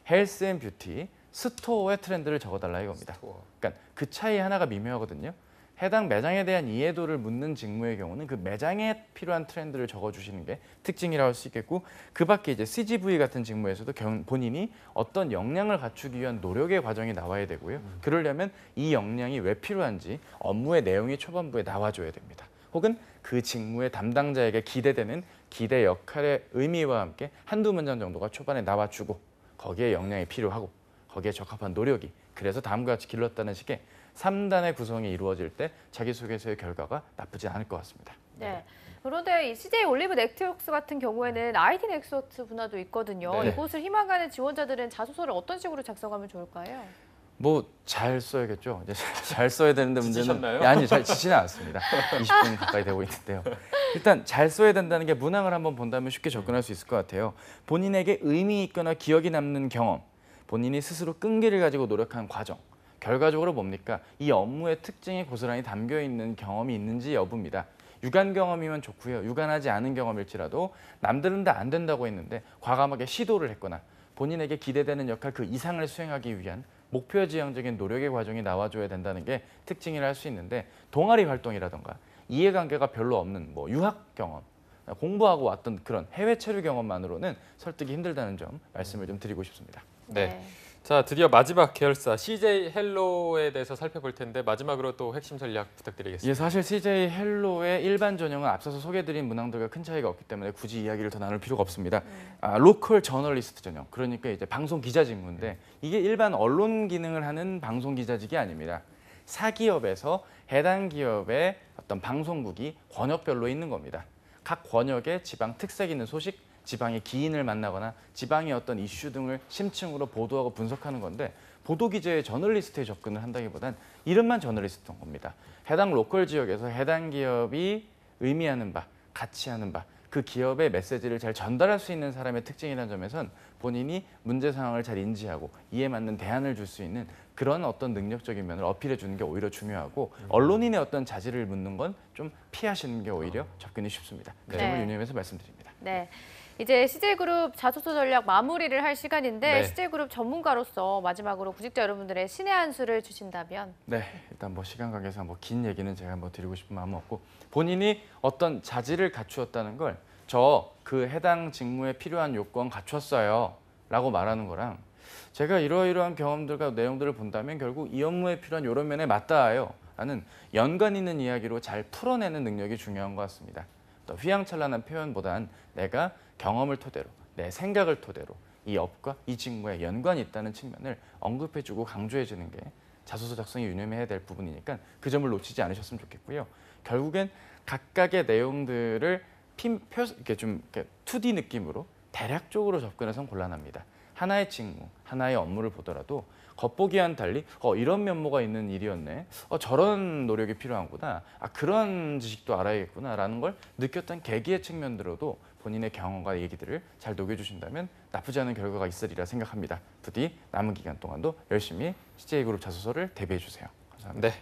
헬스 앤 뷰티 스토어의 트렌드를 적어달라 이겁니다. 그러니까 그 차이 하나가 미묘하거든요. 해당 매장에 대한 이해도를 묻는 직무의 경우는 그 매장에 필요한 트렌드를 적어주시는 게 특징이라고 할 수 있겠고, 그 밖에 이제 CGV 같은 직무에서도 본인이 어떤 역량을 갖추기 위한 노력의 과정이 나와야 되고요. 그러려면 이 역량이 왜 필요한지 업무의 내용이 초반부에 나와줘야 됩니다. 혹은 그 직무의 담당자에게 기대되는 기대 역할의 의미와 함께 한두 문장 정도가 초반에 나와주고 거기에 역량이 필요하고 거기에 적합한 노력이 그래서 다음과 같이 길렀다는 식의 3단의 구성이 이루어질 때 자기소개서의 결과가 나쁘지 않을 것 같습니다. 네. 그런데 이 CJ 올리브 네트워크스 같은 경우에는 IT 넥스워트 분야도 있거든요. 네. 이곳을 희망하는 지원자들은 자소서를 어떤 식으로 작성하면 좋을까요? 뭐 잘 써야겠죠. 이제 잘 써야 되는데 문제는 지치셨나요? 아니 잘 지치는 않습니다. 20분 가까이 되고 있는데요. 일단 잘 써야 된다는 게 문항을 한번 본다면 쉽게 접근할 수 있을 것 같아요. 본인에게 의미 있거나 기억이 남는 경험, 본인이 스스로 끈기를 가지고 노력한 과정, 결과적으로 뭡니까? 이 업무의 특징이 고스란히 담겨 있는 경험이 있는지 여부입니다. 유관 경험이면 좋고요. 유관하지 않은 경험일지라도 남들은 다 안 된다고 했는데 과감하게 시도를 했거나 본인에게 기대되는 역할 그 이상을 수행하기 위한 목표 지향적인 노력의 과정이 나와줘야 된다는 게 특징이라 할 수 있는데, 동아리 활동이라던가 이해관계가 별로 없는 뭐 유학 경험, 공부하고 왔던 그런 해외 체류 경험만으로는 설득이 힘들다는 점 말씀을 좀 드리고 싶습니다. 네. 자, 드디어 마지막 계열사 CJ 헬로에 대해서 살펴볼 텐데 마지막으로 또 핵심 전략 부탁드리겠습니다. 예, 사실 CJ 헬로의 일반 전형은 앞서서 소개해드린 문항들과 큰 차이가 없기 때문에 굳이 이야기를 더 나눌 필요가 없습니다. 로컬 저널리스트 전형, 그러니까 이제 방송 기자 직무인데 이게 일반 언론 기능을 하는 방송 기자직이 아닙니다. 사기업에서 해당 기업의 어떤 방송국이 권역별로 있는 겁니다. 각 권역에 지방 특색 있는 소식, 지방의 기인을 만나거나 지방의 어떤 이슈 등을 심층으로 보도하고 분석하는 건데, 보도 기자의 저널리스트에 접근을 한다기보단 이름만 저널리스트인 겁니다. 해당 로컬 지역에서 해당 기업이 의미하는 바, 가치하는 바, 그 기업의 메시지를 잘 전달할 수 있는 사람의 특징이라는 점에선 본인이 문제 상황을 잘 인지하고 이에 맞는 대안을 줄 수 있는 그런 어떤 능력적인 면을 어필해 주는 게 오히려 중요하고, 언론인의 어떤 자질을 묻는 건 좀 피하시는 게 오히려 접근이 쉽습니다. 그 점을 네. 유념해서 말씀드립니다. 네. 이제 CJ그룹 자소서 전략 마무리를 할 시간인데 네. CJ그룹 전문가로서 마지막으로 구직자 여러분들의 신의 한 수를 주신다면? 네, 일단 뭐 시간 관계상 뭐 긴 얘기는 제가 뭐 드리고 싶은 마음은 없고 본인이 어떤 자질을 갖추었다는 걸 저 그 해당 직무에 필요한 요건 갖췄어요라고 말하는 거랑 제가 이러이러한 경험들과 내용들을 본다면 결국 이 업무에 필요한 이런 면에 맞닿아요 라는 연관 있는 이야기로 잘 풀어내는 능력이 중요한 것 같습니다. 또 휘황찬란한 표현보단 내가 경험을 토대로 내 생각을 토대로 이 업과 이 직무에 연관이 있다는 측면을 언급해주고 강조해주는 게 자소서 작성에 유념해야 될 부분이니까 그 점을 놓치지 않으셨으면 좋겠고요. 결국엔 각각의 내용들을 이렇게 좀 이렇게 2D 느낌으로 대략적으로 접근해서는 곤란합니다. 하나의 직무, 하나의 업무를 보더라도 겉보기와는 달리 이런 면모가 있는 일이었네. 저런 노력이 필요하구나. 그런 지식도 알아야겠구나라는 걸 느꼈던 계기의 측면들로도 본인의 경험과 얘기들을 잘 녹여주신다면 나쁘지 않은 결과가 있으리라 생각합니다. 부디 남은 기간 동안도 열심히 CJ그룹 자소서를 대비해 주세요. 감사합니다. 네.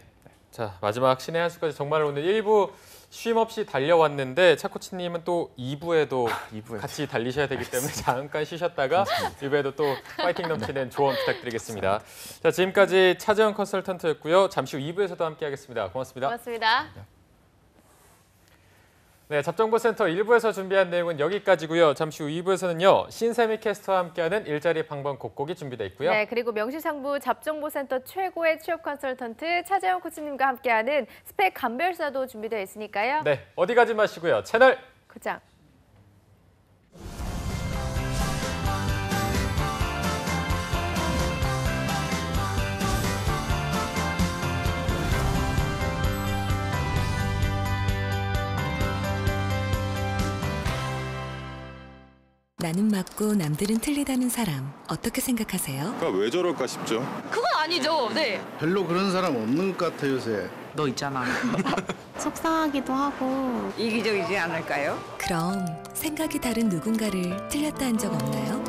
자, 마지막 신의 한 수까지 정말 오늘 1부 쉼 없이 달려왔는데 차 코치님은 또 2부에도 2부에 같이 달리셔야 되기 때문에 잠깐 쉬셨다가 2부에도 또 파이팅 넘치는 조언 부탁드리겠습니다. 자, 지금까지 차재원 컨설턴트였고요. 잠시 후 2부에서도 함께하겠습니다. 고맙습니다. 고맙습니다. 네, 잡정보센터 1부에서 준비한 내용은 여기까지고요. 잠시 후 2부에서는요. 신세미 캐스터와 함께하는 일자리 방방 곡곡이 준비되어 있고요. 네, 그리고 명실상부 잡정보센터 최고의 취업 컨설턴트 차재원 코치님과 함께하는 스펙 감별사도 준비되어 있으니까요. 네, 어디 가지 마시고요. 채널 고정. 나는 맞고 남들은 틀리다는 사람 어떻게 생각하세요? 그러니까 왜 저럴까 싶죠. 그건 아니죠. 네. 별로 그런 사람 없는 것 같아 요새. 너 있잖아. 속상하기도 하고 이기적이지 않을까요? 그럼 생각이 다른 누군가를 틀렸다 한 적 없나요?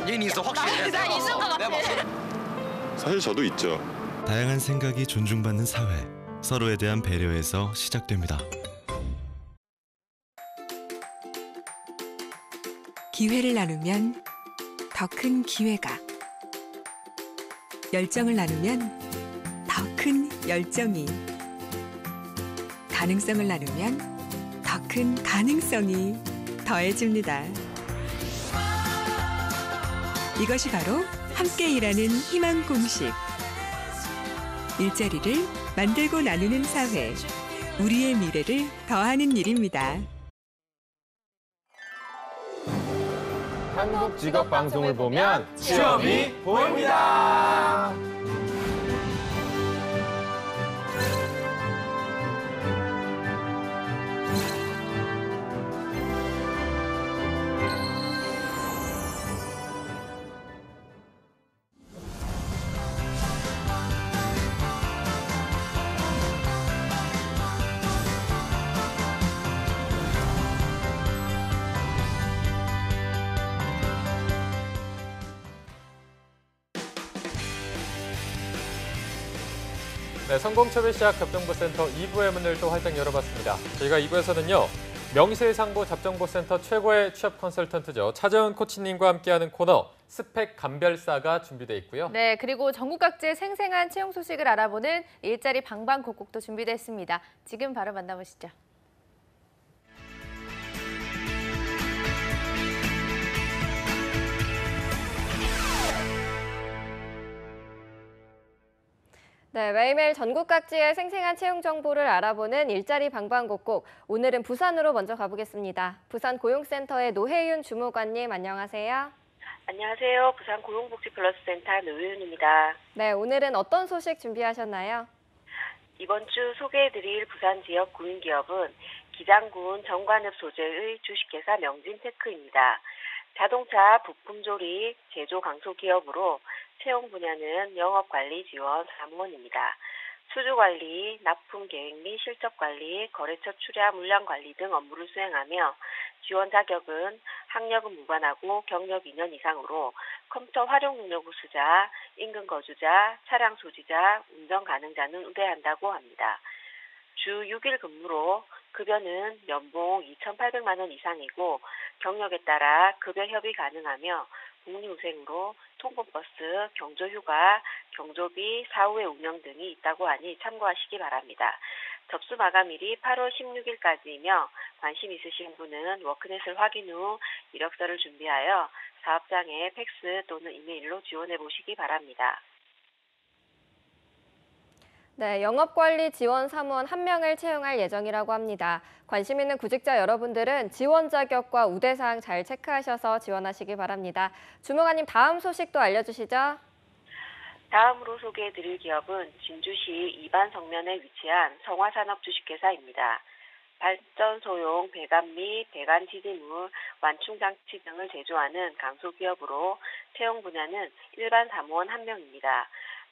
얘는 있어 확실히. 나 있을 것 같아. 사실 저도 있죠. 다양한 생각이 존중받는 사회, 서로에 대한 배려에서 시작됩니다. 기회를 나누면 더 큰 기회가, 열정을 나누면 더 큰 열정이, 가능성을 나누면 더 큰 가능성이 더해집니다. 이것이 바로 함께 일하는 희망 공식. 일자리를 만들고 나누는 사회, 우리의 미래를 더하는 일입니다. 한국 직업 방송을 보면 취업이 보입니다. 네, 성공첩의 시작 잡정보센터 2부의 문을 또 활짝 열어봤습니다. 저희가 2부에서는요. 명실상부 잡정보센터 최고의 취업 컨설턴트죠. 차재원 코치님과 함께하는 코너 스펙 감별사가 준비되어 있고요. 네, 그리고 전국 각지의 생생한 채용 소식을 알아보는 일자리 방방곡곡도 준비됐습니다. 지금 바로 만나보시죠. 네, 매일매일 전국 각지의 생생한 채용 정보를 알아보는 일자리 방방곡곡. 오늘은 부산으로 먼저 가보겠습니다. 부산 고용센터의 노혜윤 주무관님, 안녕하세요. 안녕하세요. 부산 고용복지플러스센터 노혜윤입니다. 네, 오늘은 어떤 소식 준비하셨나요? 이번 주 소개해드릴 부산 지역 구인기업은 기장군 정관읍 소재의 주식회사 명진테크입니다. 자동차 부품 조립, 제조 강소기업으로 채용 분야는 영업관리 지원 사무원입니다. 수주관리, 납품계획 및 실적관리, 거래처 출하 물량 관리 등 업무를 수행하며 지원 자격은 학력은 무관하고 경력 2년 이상으로 컴퓨터 활용 능력 우수자, 인근 거주자, 차량 소지자, 운전 가능자는 우대한다고 합니다. 주 6일 근무로 급여는 연봉 2,800만 원 이상이고 경력에 따라 급여 협의 가능하며 복리후생으로 통근버스, 경조휴가, 경조비, 사후의 운영 등이 있다고 하니 참고하시기 바랍니다. 접수 마감일이 8월 16일까지이며 관심 있으신 분은 워크넷을 확인 후 이력서를 준비하여 사업장에 팩스 또는 이메일로 지원해 보시기 바랍니다. 네, 영업관리 지원 사무원 1명을 채용할 예정이라고 합니다. 관심 있는 구직자 여러분들은 지원 자격과 우대사항 잘 체크하셔서 지원하시기 바랍니다. 주무관님, 다음 소식도 알려주시죠. 다음으로 소개해드릴 기업은 진주시 2반 성면에 위치한 성화산업 주식회사입니다. 발전소용 배관 및 배관 지지물, 완충장치 등을 제조하는 강소기업으로 채용 분야는 일반 사무원 1명입니다.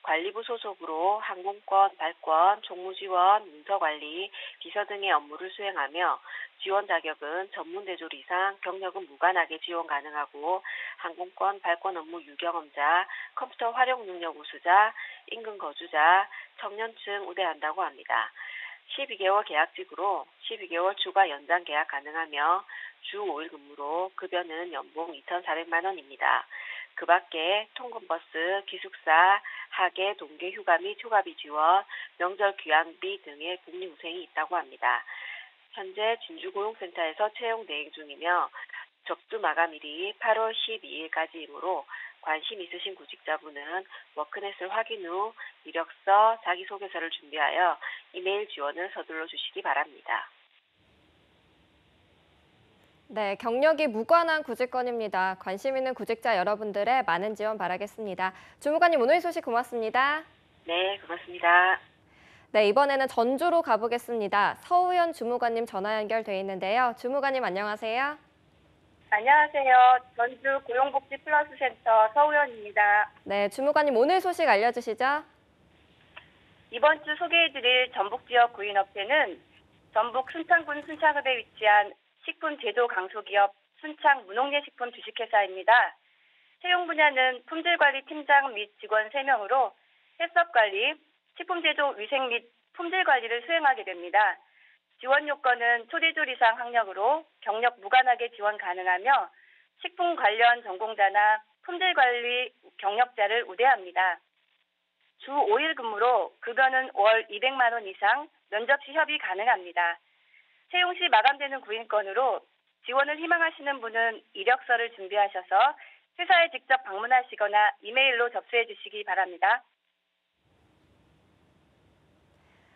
관리부 소속으로 항공권, 발권, 총무지원, 문서관리, 비서 등의 업무를 수행하며 지원 자격은 전문대졸 이상, 경력은 무관하게 지원 가능하고 항공권, 발권 업무 유경험자, 컴퓨터 활용 능력 우수자, 인근 거주자, 청년층 우대한다고 합니다. 12개월 계약직으로 12개월 추가 연장 계약 가능하며 주 5일 근무로 급여는 연봉 2,400만 원입니다. 그 밖에 통근버스, 기숙사, 학예, 동계 휴가 및 휴가비 지원, 명절 귀향비 등의 복리후생이 있다고 합니다. 현재 진주고용센터에서 채용 대행 중이며 접수 마감일이 8월 12일까지이므로 관심 있으신 구직자분은 워크넷을 확인 후 이력서, 자기소개서를 준비하여 이메일 지원을 서둘러 주시기 바랍니다. 네, 경력이 무관한 구직건입니다. 관심 있는 구직자 여러분들의 많은 지원 바라겠습니다. 주무관님, 오늘 소식 고맙습니다. 네, 고맙습니다. 네, 이번에는 전주로 가보겠습니다. 서우연 주무관님 전화 연결돼 있는데요. 주무관님 안녕하세요. 안녕하세요. 전주 고용복지 플러스 센터 서우연입니다. 네, 주무관님 오늘 소식 알려주시죠. 이번 주 소개해드릴 전북 지역 구인업체는 전북 순창군 순창읍에 위치한 식품 제조 강소기업 순창 무농예식품 주식회사입니다. 채용 분야는 품질관리 팀장 및 직원 3명으로 해썹관리, 식품 제조 위생 및 품질 관리를 수행하게 됩니다. 지원 요건은 초대졸 이상 학력으로 경력 무관하게 지원 가능하며 식품 관련 전공자나 품질 관리 경력자를 우대합니다. 주 5일 근무로 급여는 월 200만 원 이상 면접 시 협의 가능합니다. 채용 시 마감되는 구인건으로 지원을 희망하시는 분은 이력서를 준비하셔서 회사에 직접 방문하시거나 이메일로 접수해 주시기 바랍니다.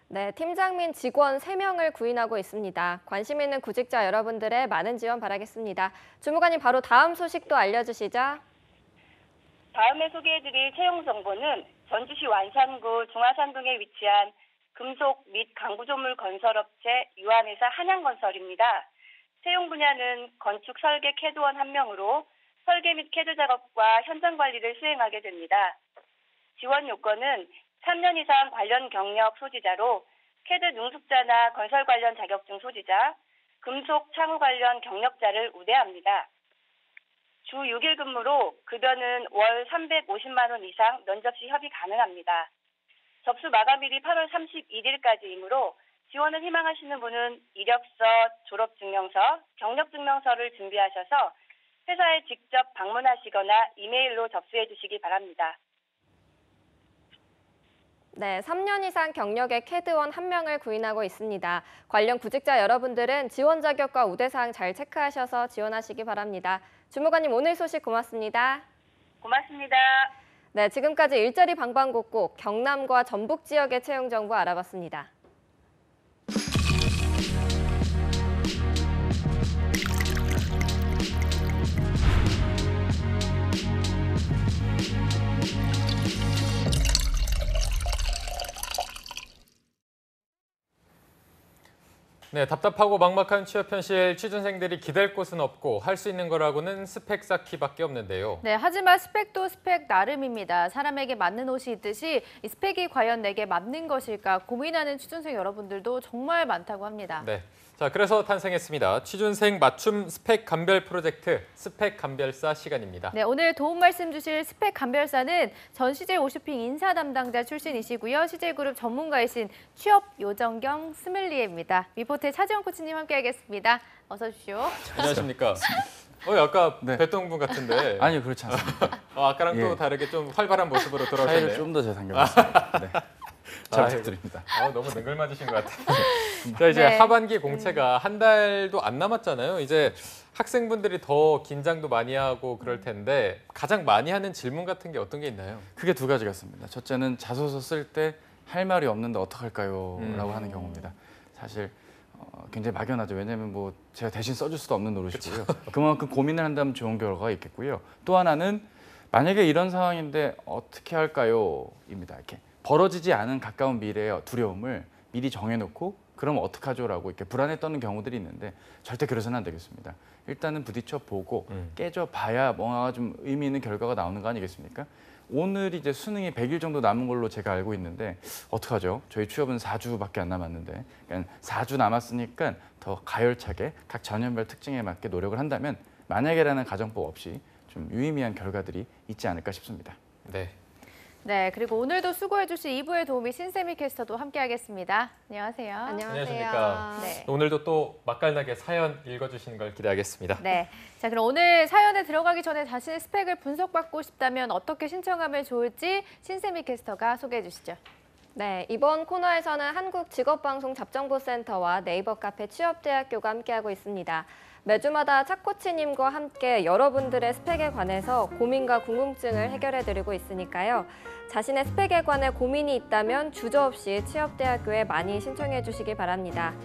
네, 팀장 및 직원 3명을 구인하고 있습니다. 관심 있는 구직자 여러분들의 많은 지원 바라겠습니다. 주무관님, 바로 다음 소식도 알려주시죠. 다음에 소개해드릴 채용 정보는 전주시 완산구 중화산동에 위치한 금속 및 강구조물 건설업체 유한회사 한양건설입니다. 채용 분야는 건축 설계 캐드원 1명으로 설계 및 캐드 작업과 현장 관리를 수행하게 됩니다. 지원 요건은 3년 이상 관련 경력 소지자로 캐드 능숙자나 건설 관련 자격증 소지자, 금속 창후 관련 경력자를 우대합니다. 주 6일 근무로 급여는 월 350만 원 이상 면접 시 협의 가능합니다. 접수 마감일이 8월 31일까지이므로 지원을 희망하시는 분은 이력서, 졸업증명서, 경력증명서를 준비하셔서 회사에 직접 방문하시거나 이메일로 접수해 주시기 바랍니다. 네, 3년 이상 경력의 캐드원 1명을 구인하고 있습니다. 관련 구직자 여러분들은 지원 자격과 우대사항 잘 체크하셔서 지원하시기 바랍니다. 주무관님, 오늘 소식 고맙습니다. 고맙습니다. 네, 지금까지 일자리 방방곡곡 경남과 전북 지역의 채용 정보 알아봤습니다. 네, 답답하고 막막한 취업 현실, 취준생들이 기댈 곳은 없고 할 수 있는 거라고는 스펙 쌓기밖에 없는데요. 네, 하지만 스펙도 스펙 나름입니다. 사람에게 맞는 옷이 있듯이 이 스펙이 과연 내게 맞는 것일까 고민하는 취준생 여러분들도 정말 많다고 합니다. 네, 자 그래서 탄생했습니다. 취준생 맞춤 스펙 감별 프로젝트 스펙 감별사 시간입니다. 네, 오늘 도움 말씀 주실 스펙 감별사는 전 CJ 오쇼핑 인사 담당자 출신이시고요. CJ그룹 전문가이신 취업 요정경 스멜리에입니다. 리포트의 차지원 코치님 함께하겠습니다. 어서 오십시오. 안녕하십니까. 아까 네. 뵀던 분 같은데. 아니요, 그렇지 않습니다. 아까랑 또 예. 다르게 좀 활발한 모습으로 돌아오셨네요. 차이를 좀 더 재상겨봤습니다. 네. 잘 부탁드립니다. 너무 능글맞으신 것 같아요. 자, 이제 네. 하반기 공채가 한 달도 안 남았잖아요. 이제 학생분들이 더 긴장도 많이 하고 그럴 텐데 가장 많이 하는 질문 같은 게 어떤 게 있나요? 크게 두 가지가 있습니다. 첫째는 자소서 쓸 때 할 말이 없는데 어떡할까요? 라고 하는 경우입니다. 사실 굉장히 막연하죠. 왜냐하면 뭐 제가 대신 써줄 수도 없는 노릇이고요. 그만큼 고민을 한다면 좋은 결과가 있겠고요. 또 하나는 만약에 이런 상황인데 어떻게 할까요? 입니다. 이렇게 벌어지지 않은 가까운 미래의 두려움을 미리 정해놓고 그럼 어떡하죠?라고 이렇게 불안에 떠는 경우들이 있는데 절대 그래서는 안 되겠습니다. 일단은 부딪혀 보고 깨져 봐야 뭔가 좀 의미 있는 결과가 나오는 거 아니겠습니까? 오늘이 이제 수능이 100일 정도 남은 걸로 제가 알고 있는데 어떡하죠? 저희 취업은 4주밖에 안 남았는데 그러니까 4주 남았으니까 더 가열차게 각 전형별 특징에 맞게 노력을 한다면 만약에라는 가정법 없이 좀 유의미한 결과들이 있지 않을까 싶습니다. 네. 네, 그리고 오늘도 수고해 주실 2부의 도우미 신세미 캐스터도 함께하겠습니다. 안녕하세요. 안녕하십니까. 네. 오늘도 또 맛깔나게 사연 읽어주시는 걸 기대하겠습니다. 네, 자 그럼 오늘 사연에 들어가기 전에 자신의 스펙을 분석받고 싶다면 어떻게 신청하면 좋을지 신세미 캐스터가 소개해 주시죠. 네, 이번 코너에서는 한국직업방송잡정보센터와 네이버 카페 취업대학교가 함께하고 있습니다. 매주마다 차코치님과 함께 여러분들의 스펙에 관해서 고민과 궁금증을 해결해드리고 있으니까요. 자신의 스펙에 관해 고민이 있다면 주저없이 취업대학교에 많이 신청해 주시기 바랍니다.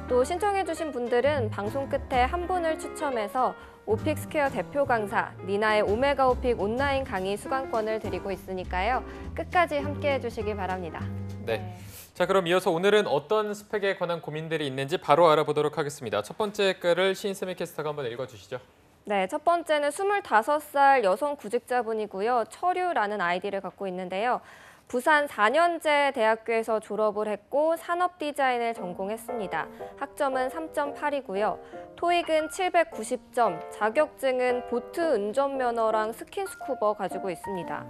또 신청해 주신 분들은 방송 끝에 한 분을 추첨해서 오픽 스퀘어 대표 강사 니나의 오메가 오픽 온라인 강의 수강권을 드리고 있으니까요. 끝까지 함께해 주시기 바랍니다. 네. 자, 그럼 이어서 오늘은 어떤 스펙에 관한 고민들이 있는지 바로 알아보도록 하겠습니다. 첫 번째 글을 신세미 캐스터가 한번 읽어주시죠. 네, 첫 번째는 25살 여성 구직자분이고요. 철유라는 아이디를 갖고 있는데요. 부산 4년제 대학교에서 졸업을 했고 산업 디자인을 전공했습니다. 학점은 3.8이고요. 토익은 790점, 자격증은 보트 운전면허랑 스킨스쿠버 가지고 있습니다.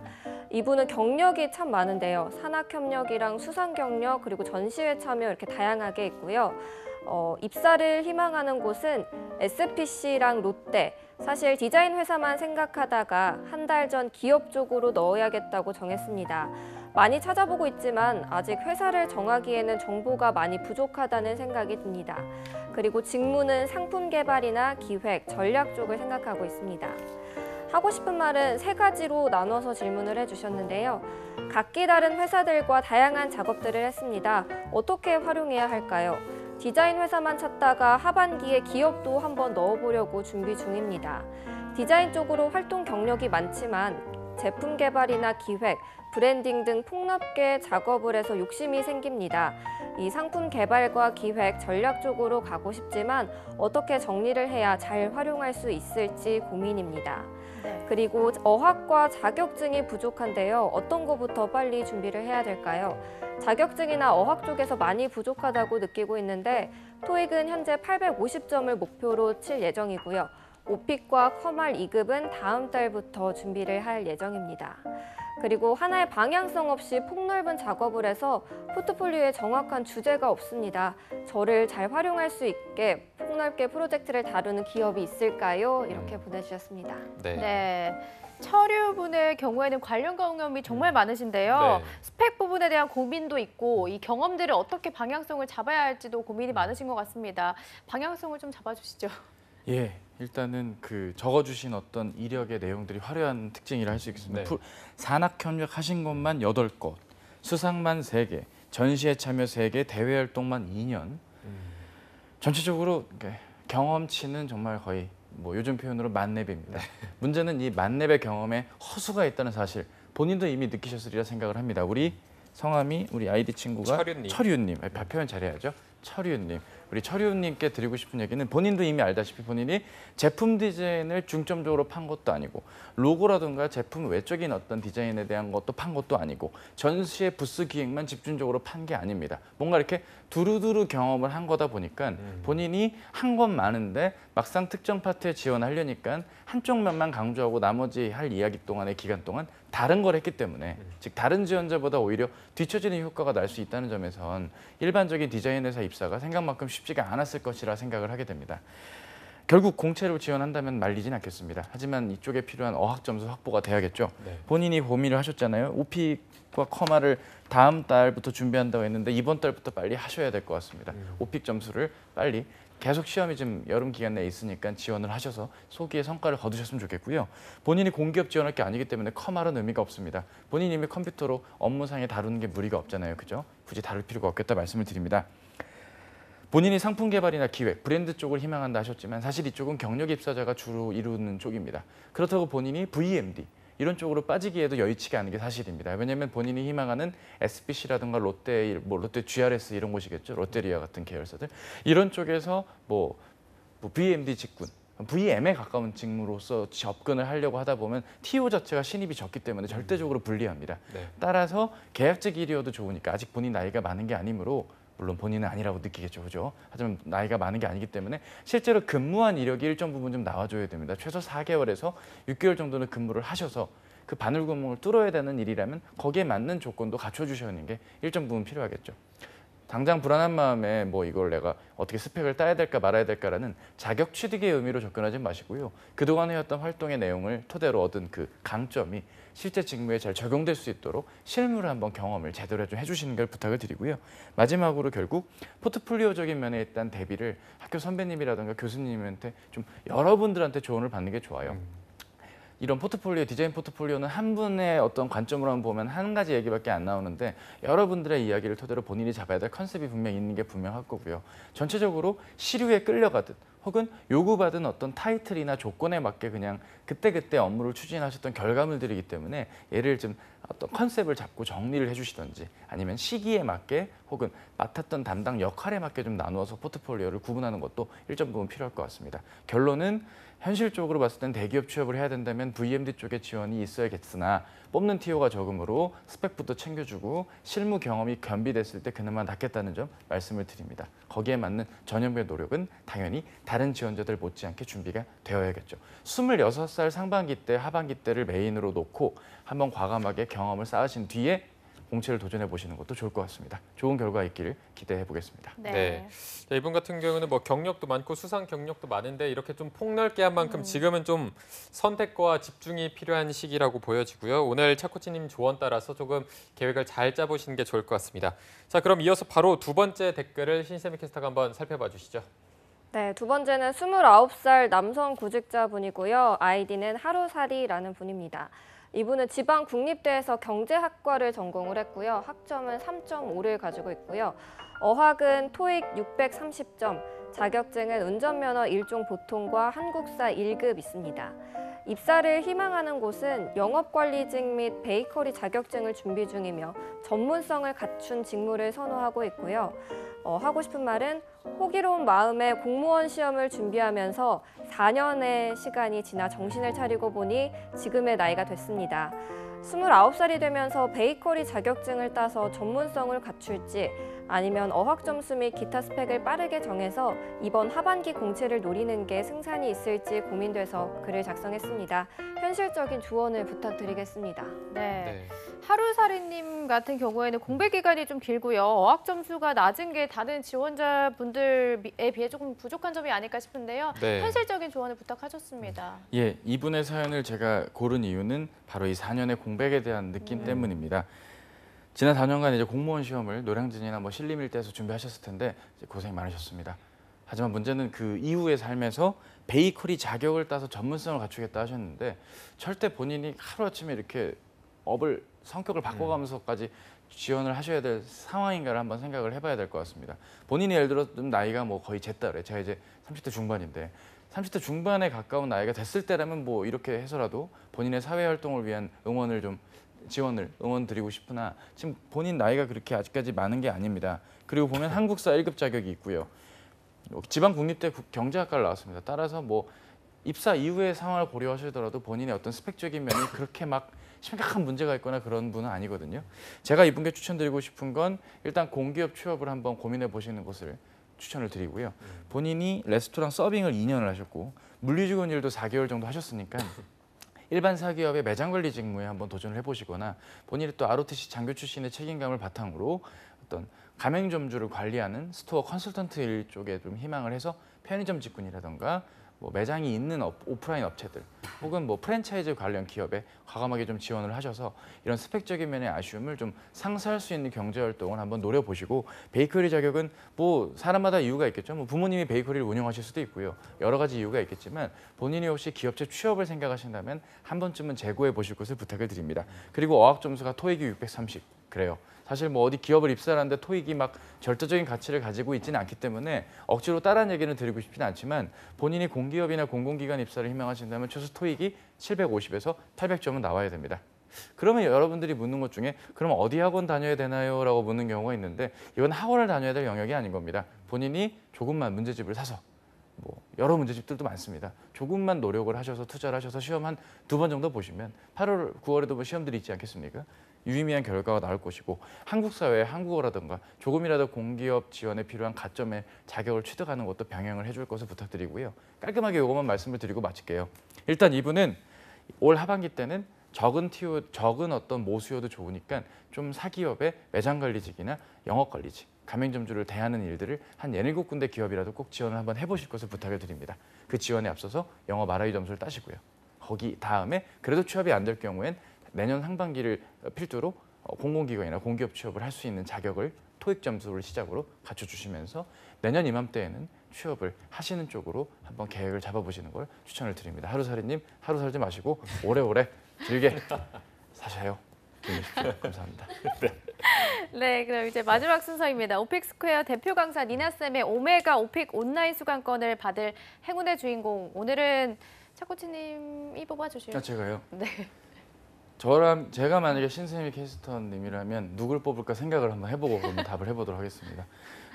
이분은 경력이 참 많은데요. 산학협력이랑 수상경력 그리고 전시회 참여 이렇게 다양하게 있고요. 입사를 희망하는 곳은 SPC랑 롯데, 사실 디자인 회사만 생각하다가 한 달 전 기업 쪽으로 넣어야겠다고 정했습니다. 많이 찾아보고 있지만 아직 회사를 정하기에는 정보가 많이 부족하다는 생각이 듭니다. 그리고 직무는 상품 개발이나 기획, 전략 쪽을 생각하고 있습니다. 하고 싶은 말은 3가지로 나눠서 질문을 해주셨는데요. 각기 다른 회사들과 다양한 작업들을 했습니다. 어떻게 활용해야 할까요? 디자인 회사만 찾다가 하반기에 기업도 한번 넣어보려고 준비 중입니다. 디자인 쪽으로 활동 경력이 많지만 제품 개발이나 기획, 브랜딩 등 폭넓게 작업을 해서 욕심이 생깁니다. 이 상품 개발과 기획, 전략 쪽으로 가고 싶지만 어떻게 정리를 해야 잘 활용할 수 있을지 고민입니다. 그리고 어학과 자격증이 부족한데요. 어떤 것부터 빨리 준비를 해야 될까요? 자격증이나 어학 쪽에서 많이 부족하다고 느끼고 있는데 토익은 현재 850점을 목표로 칠 예정이고요. 오픽과 커말 2급은 다음 달부터 준비를 할 예정입니다. 그리고 하나의 방향성 없이 폭넓은 작업을 해서 포트폴리오에 정확한 주제가 없습니다. 저를 잘 활용할 수 있게 폭넓게 프로젝트를 다루는 기업이 있을까요? 이렇게 보내주셨습니다. 네. 철유분의 경우에는 관련 경험이 정말 많으신데요. 네. 스펙 부분에 대한 고민도 있고 이 경험들을 어떻게 방향성을 잡아야 할지도 고민이 많으신 것 같습니다. 방향성을 좀 잡아주시죠. 예, 일단은 그 적어주신 어떤 이력의 내용들이 화려한 특징이라 할 수 있겠습니다. 산학협력 하신 것만 8곳, 수상만 3개, 전시회 참여 3개, 대외 활동만 2년. 전체적으로 경험치는 정말 거의 뭐 요즘 표현으로 만렙입니다. 문제는 이 만렙의 경험에 허수가 있다는 사실 본인도 이미 느끼셨으리라 생각을 합니다. 우리 성함이 우리 아이디 친구가 철유님. 표현 잘해야죠. 철유님. 우리 철유님께 드리고 싶은 얘기는 본인도 이미 알다시피 본인이 제품 디자인을 중점적으로 판 것도 아니고 로고라든가 제품 외적인 어떤 디자인에 대한 것도 판 것도 아니고 전시의 부스 기획만 집중적으로 판 게 아닙니다. 뭔가 이렇게 두루두루 경험을 한 거다 보니까 본인이 한 건 많은데 막상 특정 파트에 지원하려니까 한쪽 면만 강조하고 나머지 할 이야기 동안의 기간 동안 다른 걸 했기 때문에 즉 다른 지원자보다 오히려 뒤처지는 효과가 날 수 있다는 점에선 일반적인 디자인 회사 입사가 생각만큼 쉽지가 않았을 것이라 생각을 하게 됩니다. 결국 공채로 지원한다면 말리진 않겠습니다. 하지만 이쪽에 필요한 어학 점수 확보가 돼야겠죠. 네. 본인이 고민을 하셨잖아요. 오픽과 커마를 다음 달부터 준비한다고 했는데 이번 달부터 빨리 하셔야 될 것 같습니다. 오픽 점수를 빨리 계속 시험이 지금 여름 기간 내에 있으니까 지원을 하셔서 소기의 성과를 거두셨으면 좋겠고요. 본인이 공기업 지원할 게 아니기 때문에 커말은 의미가 없습니다. 본인이 이미 컴퓨터로 업무상에 다루는 게 무리가 없잖아요. 그죠? 굳이 다룰 필요가 없겠다 말씀을 드립니다. 본인이 상품 개발이나 기획, 브랜드 쪽을 희망한다 하셨지만 사실 이쪽은 경력 입사자가 주로 이루는 쪽입니다. 그렇다고 본인이 VMD, 이런 쪽으로 빠지기에도 여의치가 않은 게 사실입니다. 왜냐하면 본인이 희망하는 SBC라든가 롯데, 롯데 GRS 이런 곳이겠죠. 롯데리아 같은 계열사들. 이런 쪽에서 뭐 VMD 직군, VM에 가까운 직무로서 접근을 하려고 하다 보면 TO 자체가 신입이 적기 때문에 절대적으로 불리합니다. 네. 따라서 계약직 1위여도 좋으니까 아직 본인 나이가 많은 게 아니므로 물론 본인은 아니라고 느끼겠죠, 그죠? 하지만 나이가 많은 게 아니기 때문에 실제로 근무한 이력이 일정 부분 좀 나와줘야 됩니다. 최소 4개월에서 6개월 정도는 근무를 하셔서 그 바늘구멍을 뚫어야 되는 일이라면 거기에 맞는 조건도 갖춰주시는 게 일정 부분 필요하겠죠. 당장 불안한 마음에 뭐 이걸 내가 어떻게 스펙을 따야 될까 말아야 될까라는 자격 취득의 의미로 접근하지 마시고요. 그동안 해왔던 활동의 내용을 토대로 얻은 그 강점이 실제 직무에 잘 적용될 수 있도록 실무를 한번 경험을 제대로 좀 해주시는 걸 부탁을 드리고요. 마지막으로 결국 포트폴리오적인 면에 일단 대비를 학교 선배님이라든가 교수님한테 좀 여러분들한테 조언을 받는 게 좋아요. 이런 포트폴리오, 디자인 포트폴리오는 한 분의 어떤 관점으로 보면 한 가지 얘기밖에 안 나오는데 여러분들의 이야기를 토대로 본인이 잡아야 될 컨셉이 분명히 있는 게 분명할 거고요. 전체적으로 시류에 끌려가듯 혹은 요구받은 어떤 타이틀이나 조건에 맞게 그냥 그때그때 업무를 추진하셨던 결과물들이기 때문에 얘를 좀 어떤 컨셉을 잡고 정리를 해주시던지 아니면 시기에 맞게 혹은 맡았던 담당 역할에 맞게 좀 나누어서 포트폴리오를 구분하는 것도 일정 부분 필요할 것 같습니다. 결론은 현실적으로 봤을 땐 대기업 취업을 해야 된다면 VMD 쪽에 지원이 있어야겠으나 뽑는 TO가 적으므로 스펙부터 챙겨주고 실무 경험이 겸비됐을 때 그나마 낫겠다는 점 말씀을 드립니다. 거기에 맞는 전형별 노력은 당연히 다른 지원자들 못지않게 준비가 되어야겠죠. 26살 상반기 때 하반기 때를 메인으로 놓고 한번 과감하게 경험을 쌓으신 뒤에 공채를 도전해 보시는 것도 좋을 것 같습니다. 좋은 결과 있기를 기대해 보겠습니다. 네. 자, 이분 같은 경우는 뭐 경력도 많고 수상 경력도 많은데 이렇게 좀 폭넓게 한 만큼 지금은 좀 선택과 집중이 필요한 시기라고 보여지고요. 오늘 차코치님 조언 따라서 조금 계획을 잘 짜보시는 게 좋을 것 같습니다. 자, 그럼 이어서 바로 두 번째 댓글을 신세미 캐스터가 한번 살펴봐 주시죠. 네, 두 번째는 29살 남성 구직자분이고요. 아이디는 하루살이라는 분입니다. 이분은 지방 국립대에서 경제학과를 전공을 했고요. 학점은 3.5를 가지고 있고요. 어학은 토익 630점, 자격증은 운전면허 1종 보통과 한국사 1급 있습니다. 입사를 희망하는 곳은 영업관리직 및 베이커리 자격증을 준비 중이며 전문성을 갖춘 직무를 선호하고 있고요. 하고 싶은 말은 호기로운 마음에 공무원 시험을 준비하면서 4년의 시간이 지나 정신을 차리고 보니 지금의 나이가 됐습니다. 29살이 되면서 베이커리 자격증을 따서 전문성을 갖출지 아니면 어학 점수 및 기타 스펙을 빠르게 정해서 이번 하반기 공채를 노리는 게 승산이 있을지 고민돼서 글을 작성했습니다. 현실적인 조언을 부탁드리겠습니다. 네. 하루살이님 같은 경우에는 공백 기간이 좀 길고요. 어학 점수가 낮은 게 다른 지원자분들에 비해 조금 부족한 점이 아닐까 싶은데요. 네. 현실적인 조언을 부탁하셨습니다. 예, 이분의 사연을 제가 고른 이유는 바로 이 4년의 공백에 대한 느낌 때문입니다. 지난 4년간 이제 공무원 시험을 노량진이나 뭐 신림일대에서 준비하셨을 텐데 이제 고생 많으셨습니다. 하지만 문제는 그 이후의 삶에서 베이커리 자격을 따서 전문성을 갖추겠다 하셨는데 절대 본인이 하루아침에 이렇게 성격을 바꿔가면서까지 지원을 하셔야 될 상황인가를 한번 생각을 해봐야 될 것 같습니다. 본인이 예를 들어 나이가 뭐 거의 제 딸에 제가 이제 30대 중반인데 30대 중반에 가까운 나이가 됐을 때라면 뭐 이렇게 해서라도 본인의 사회 활동을 위한 응원을 좀 지원을 응원드리고 싶으나 지금 본인 나이가 그렇게 아직까지 많은 게 아닙니다. 그리고 보면 한국사 1급 자격이 있고요. 지방 국립대 경제학과를 나왔습니다. 따라서 뭐 입사 이후의 상황을 고려하시더라도 본인의 어떤 스펙적인 면이 그렇게 막 심각한 문제가 있거나 그런 분은 아니거든요. 제가 이분께 추천드리고 싶은 건 일단 공기업 취업을 한번 고민해 보시는 것을 추천을 드리고요. 본인이 레스토랑 서빙을 2년을 하셨고 물류직원 일도 4개월 정도 하셨으니까 일반 사기업의 매장 관리 직무에 한번 도전을 해보시거나 본인이 또 ROTC 장교 출신의 책임감을 바탕으로 어떤 가맹점주를 관리하는 스토어 컨설턴트 일 쪽에 좀 희망을 해서 편의점 직군이라던가 뭐 매장이 있는 오프라인 업체들 혹은 뭐 프랜차이즈 관련 기업에 과감하게 좀 지원을 하셔서 이런 스펙적인 면의 아쉬움을 좀 상쇄할 수 있는 경제 활동을 한번 노려보시고 베이커리 자격은 뭐 사람마다 이유가 있겠죠. 뭐 부모님이 베이커리를 운영하실 수도 있고요. 여러 가지 이유가 있겠지만 본인이 혹시 기업체 취업을 생각하신다면 한 번쯤은 재고해 보실 것을 부탁을 드립니다. 그리고 어학 점수가 토익이 630 그래요. 사실 뭐 어디 기업을 입사하는데 토익이 막 절대적인 가치를 가지고 있지는 않기 때문에 억지로 따라한 얘기는 드리고 싶지는 않지만 본인이 공기업이나 공공기관 입사를 희망하신다면 최소 토익이 750에서 800점은 나와야 됩니다. 그러면 여러분들이 묻는 것 중에 그럼 어디 학원 다녀야 되나요? 라고 묻는 경우가 있는데 이건 학원을 다녀야 될 영역이 아닌 겁니다. 본인이 조금만 문제집을 사서 뭐 여러 문제집들도 많습니다. 조금만 노력을 하셔서 투자를 하셔서 시험 한 2번 정도 보시면 8월, 9월에도 뭐 시험들이 있지 않겠습니까? 유의미한 결과가 나올 것이고 한국 사회의 한국어라든가 조금이라도 공기업 지원에 필요한 가점의 자격을 취득하는 것도 병행을 해줄 것을 부탁드리고요. 깔끔하게 이것만 말씀을 드리고 마칠게요. 일단 이분은 올 하반기 때는 적은 어떤 모수여도 좋으니까 좀 사기업의 매장관리직이나 영업관리직, 가맹점주를 대하는 일들을 한 17군데 기업이라도 꼭 지원을 한번 해보실 것을 부탁을 드립니다. 그 지원에 앞서서 영업 RI 점수를 따시고요. 거기 다음에 그래도 취업이 안 될 경우엔 내년 상반기를 필두로 공공기관이나 공기업 취업을 할 수 있는 자격을 토익 점수를 시작으로 갖춰주시면서 내년 이맘때에는 취업을 하시는 쪽으로 한번 계획을 잡아보시는 걸 추천을 드립니다. 하루살이님 하루 살지 마시고 오래오래 길게 사셔요. 감사합니다. 네, 그럼 이제 마지막 순서입니다. 오픽 스퀘어 대표 강사 니나쌤의 오메가 오픽 온라인 수강권을 받을 행운의 주인공. 오늘은 차코치님이 뽑아주실까요? 제가요? 네. 제가 만약에 신세미 캐스터님이라면 누굴 뽑을까 생각을 한번 해보고 그러면 답을 해보도록 하겠습니다.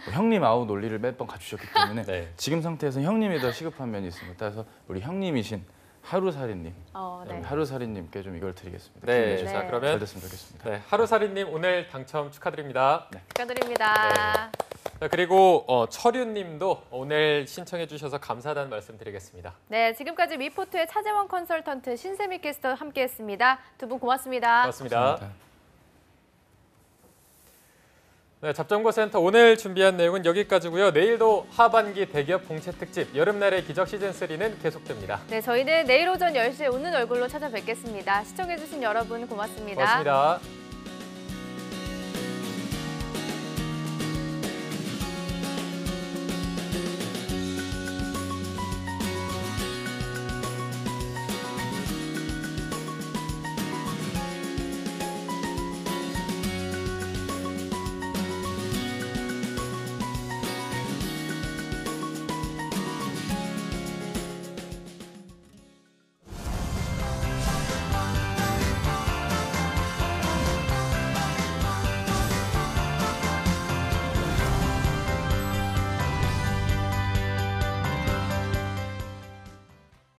뭐 형님 아웃 논리를 몇 번 갖추셨기 때문에 네. 지금 상태에서 형님이 더 시급한 면이 있습니다. 따라서 우리 형님이신 하루살이님, 네. 하루살이님께 좀 이걸 드리겠습니다. 네, 네. 자 그러면 잘 됐으면 좋겠습니다. 네, 하루살이님 오늘 당첨 축하드립니다. 네. 축하드립니다. 네. 자, 그리고 철윤님도 오늘 신청해 주셔서 감사하다는 말씀드리겠습니다. 네, 지금까지 미포트의 차재원 컨설턴트 신세미 캐스터 함께했습니다. 두 분 고맙습니다. 고맙습니다. 네, 잡정보센터 오늘 준비한 내용은 여기까지고요. 내일도 하반기 대기업 공채 특집 여름날의 기적 시즌3는 계속됩니다. 네, 저희는 내일 오전 10시에 웃는 얼굴로 찾아뵙겠습니다. 시청해주신 여러분 고맙습니다. 고맙습니다.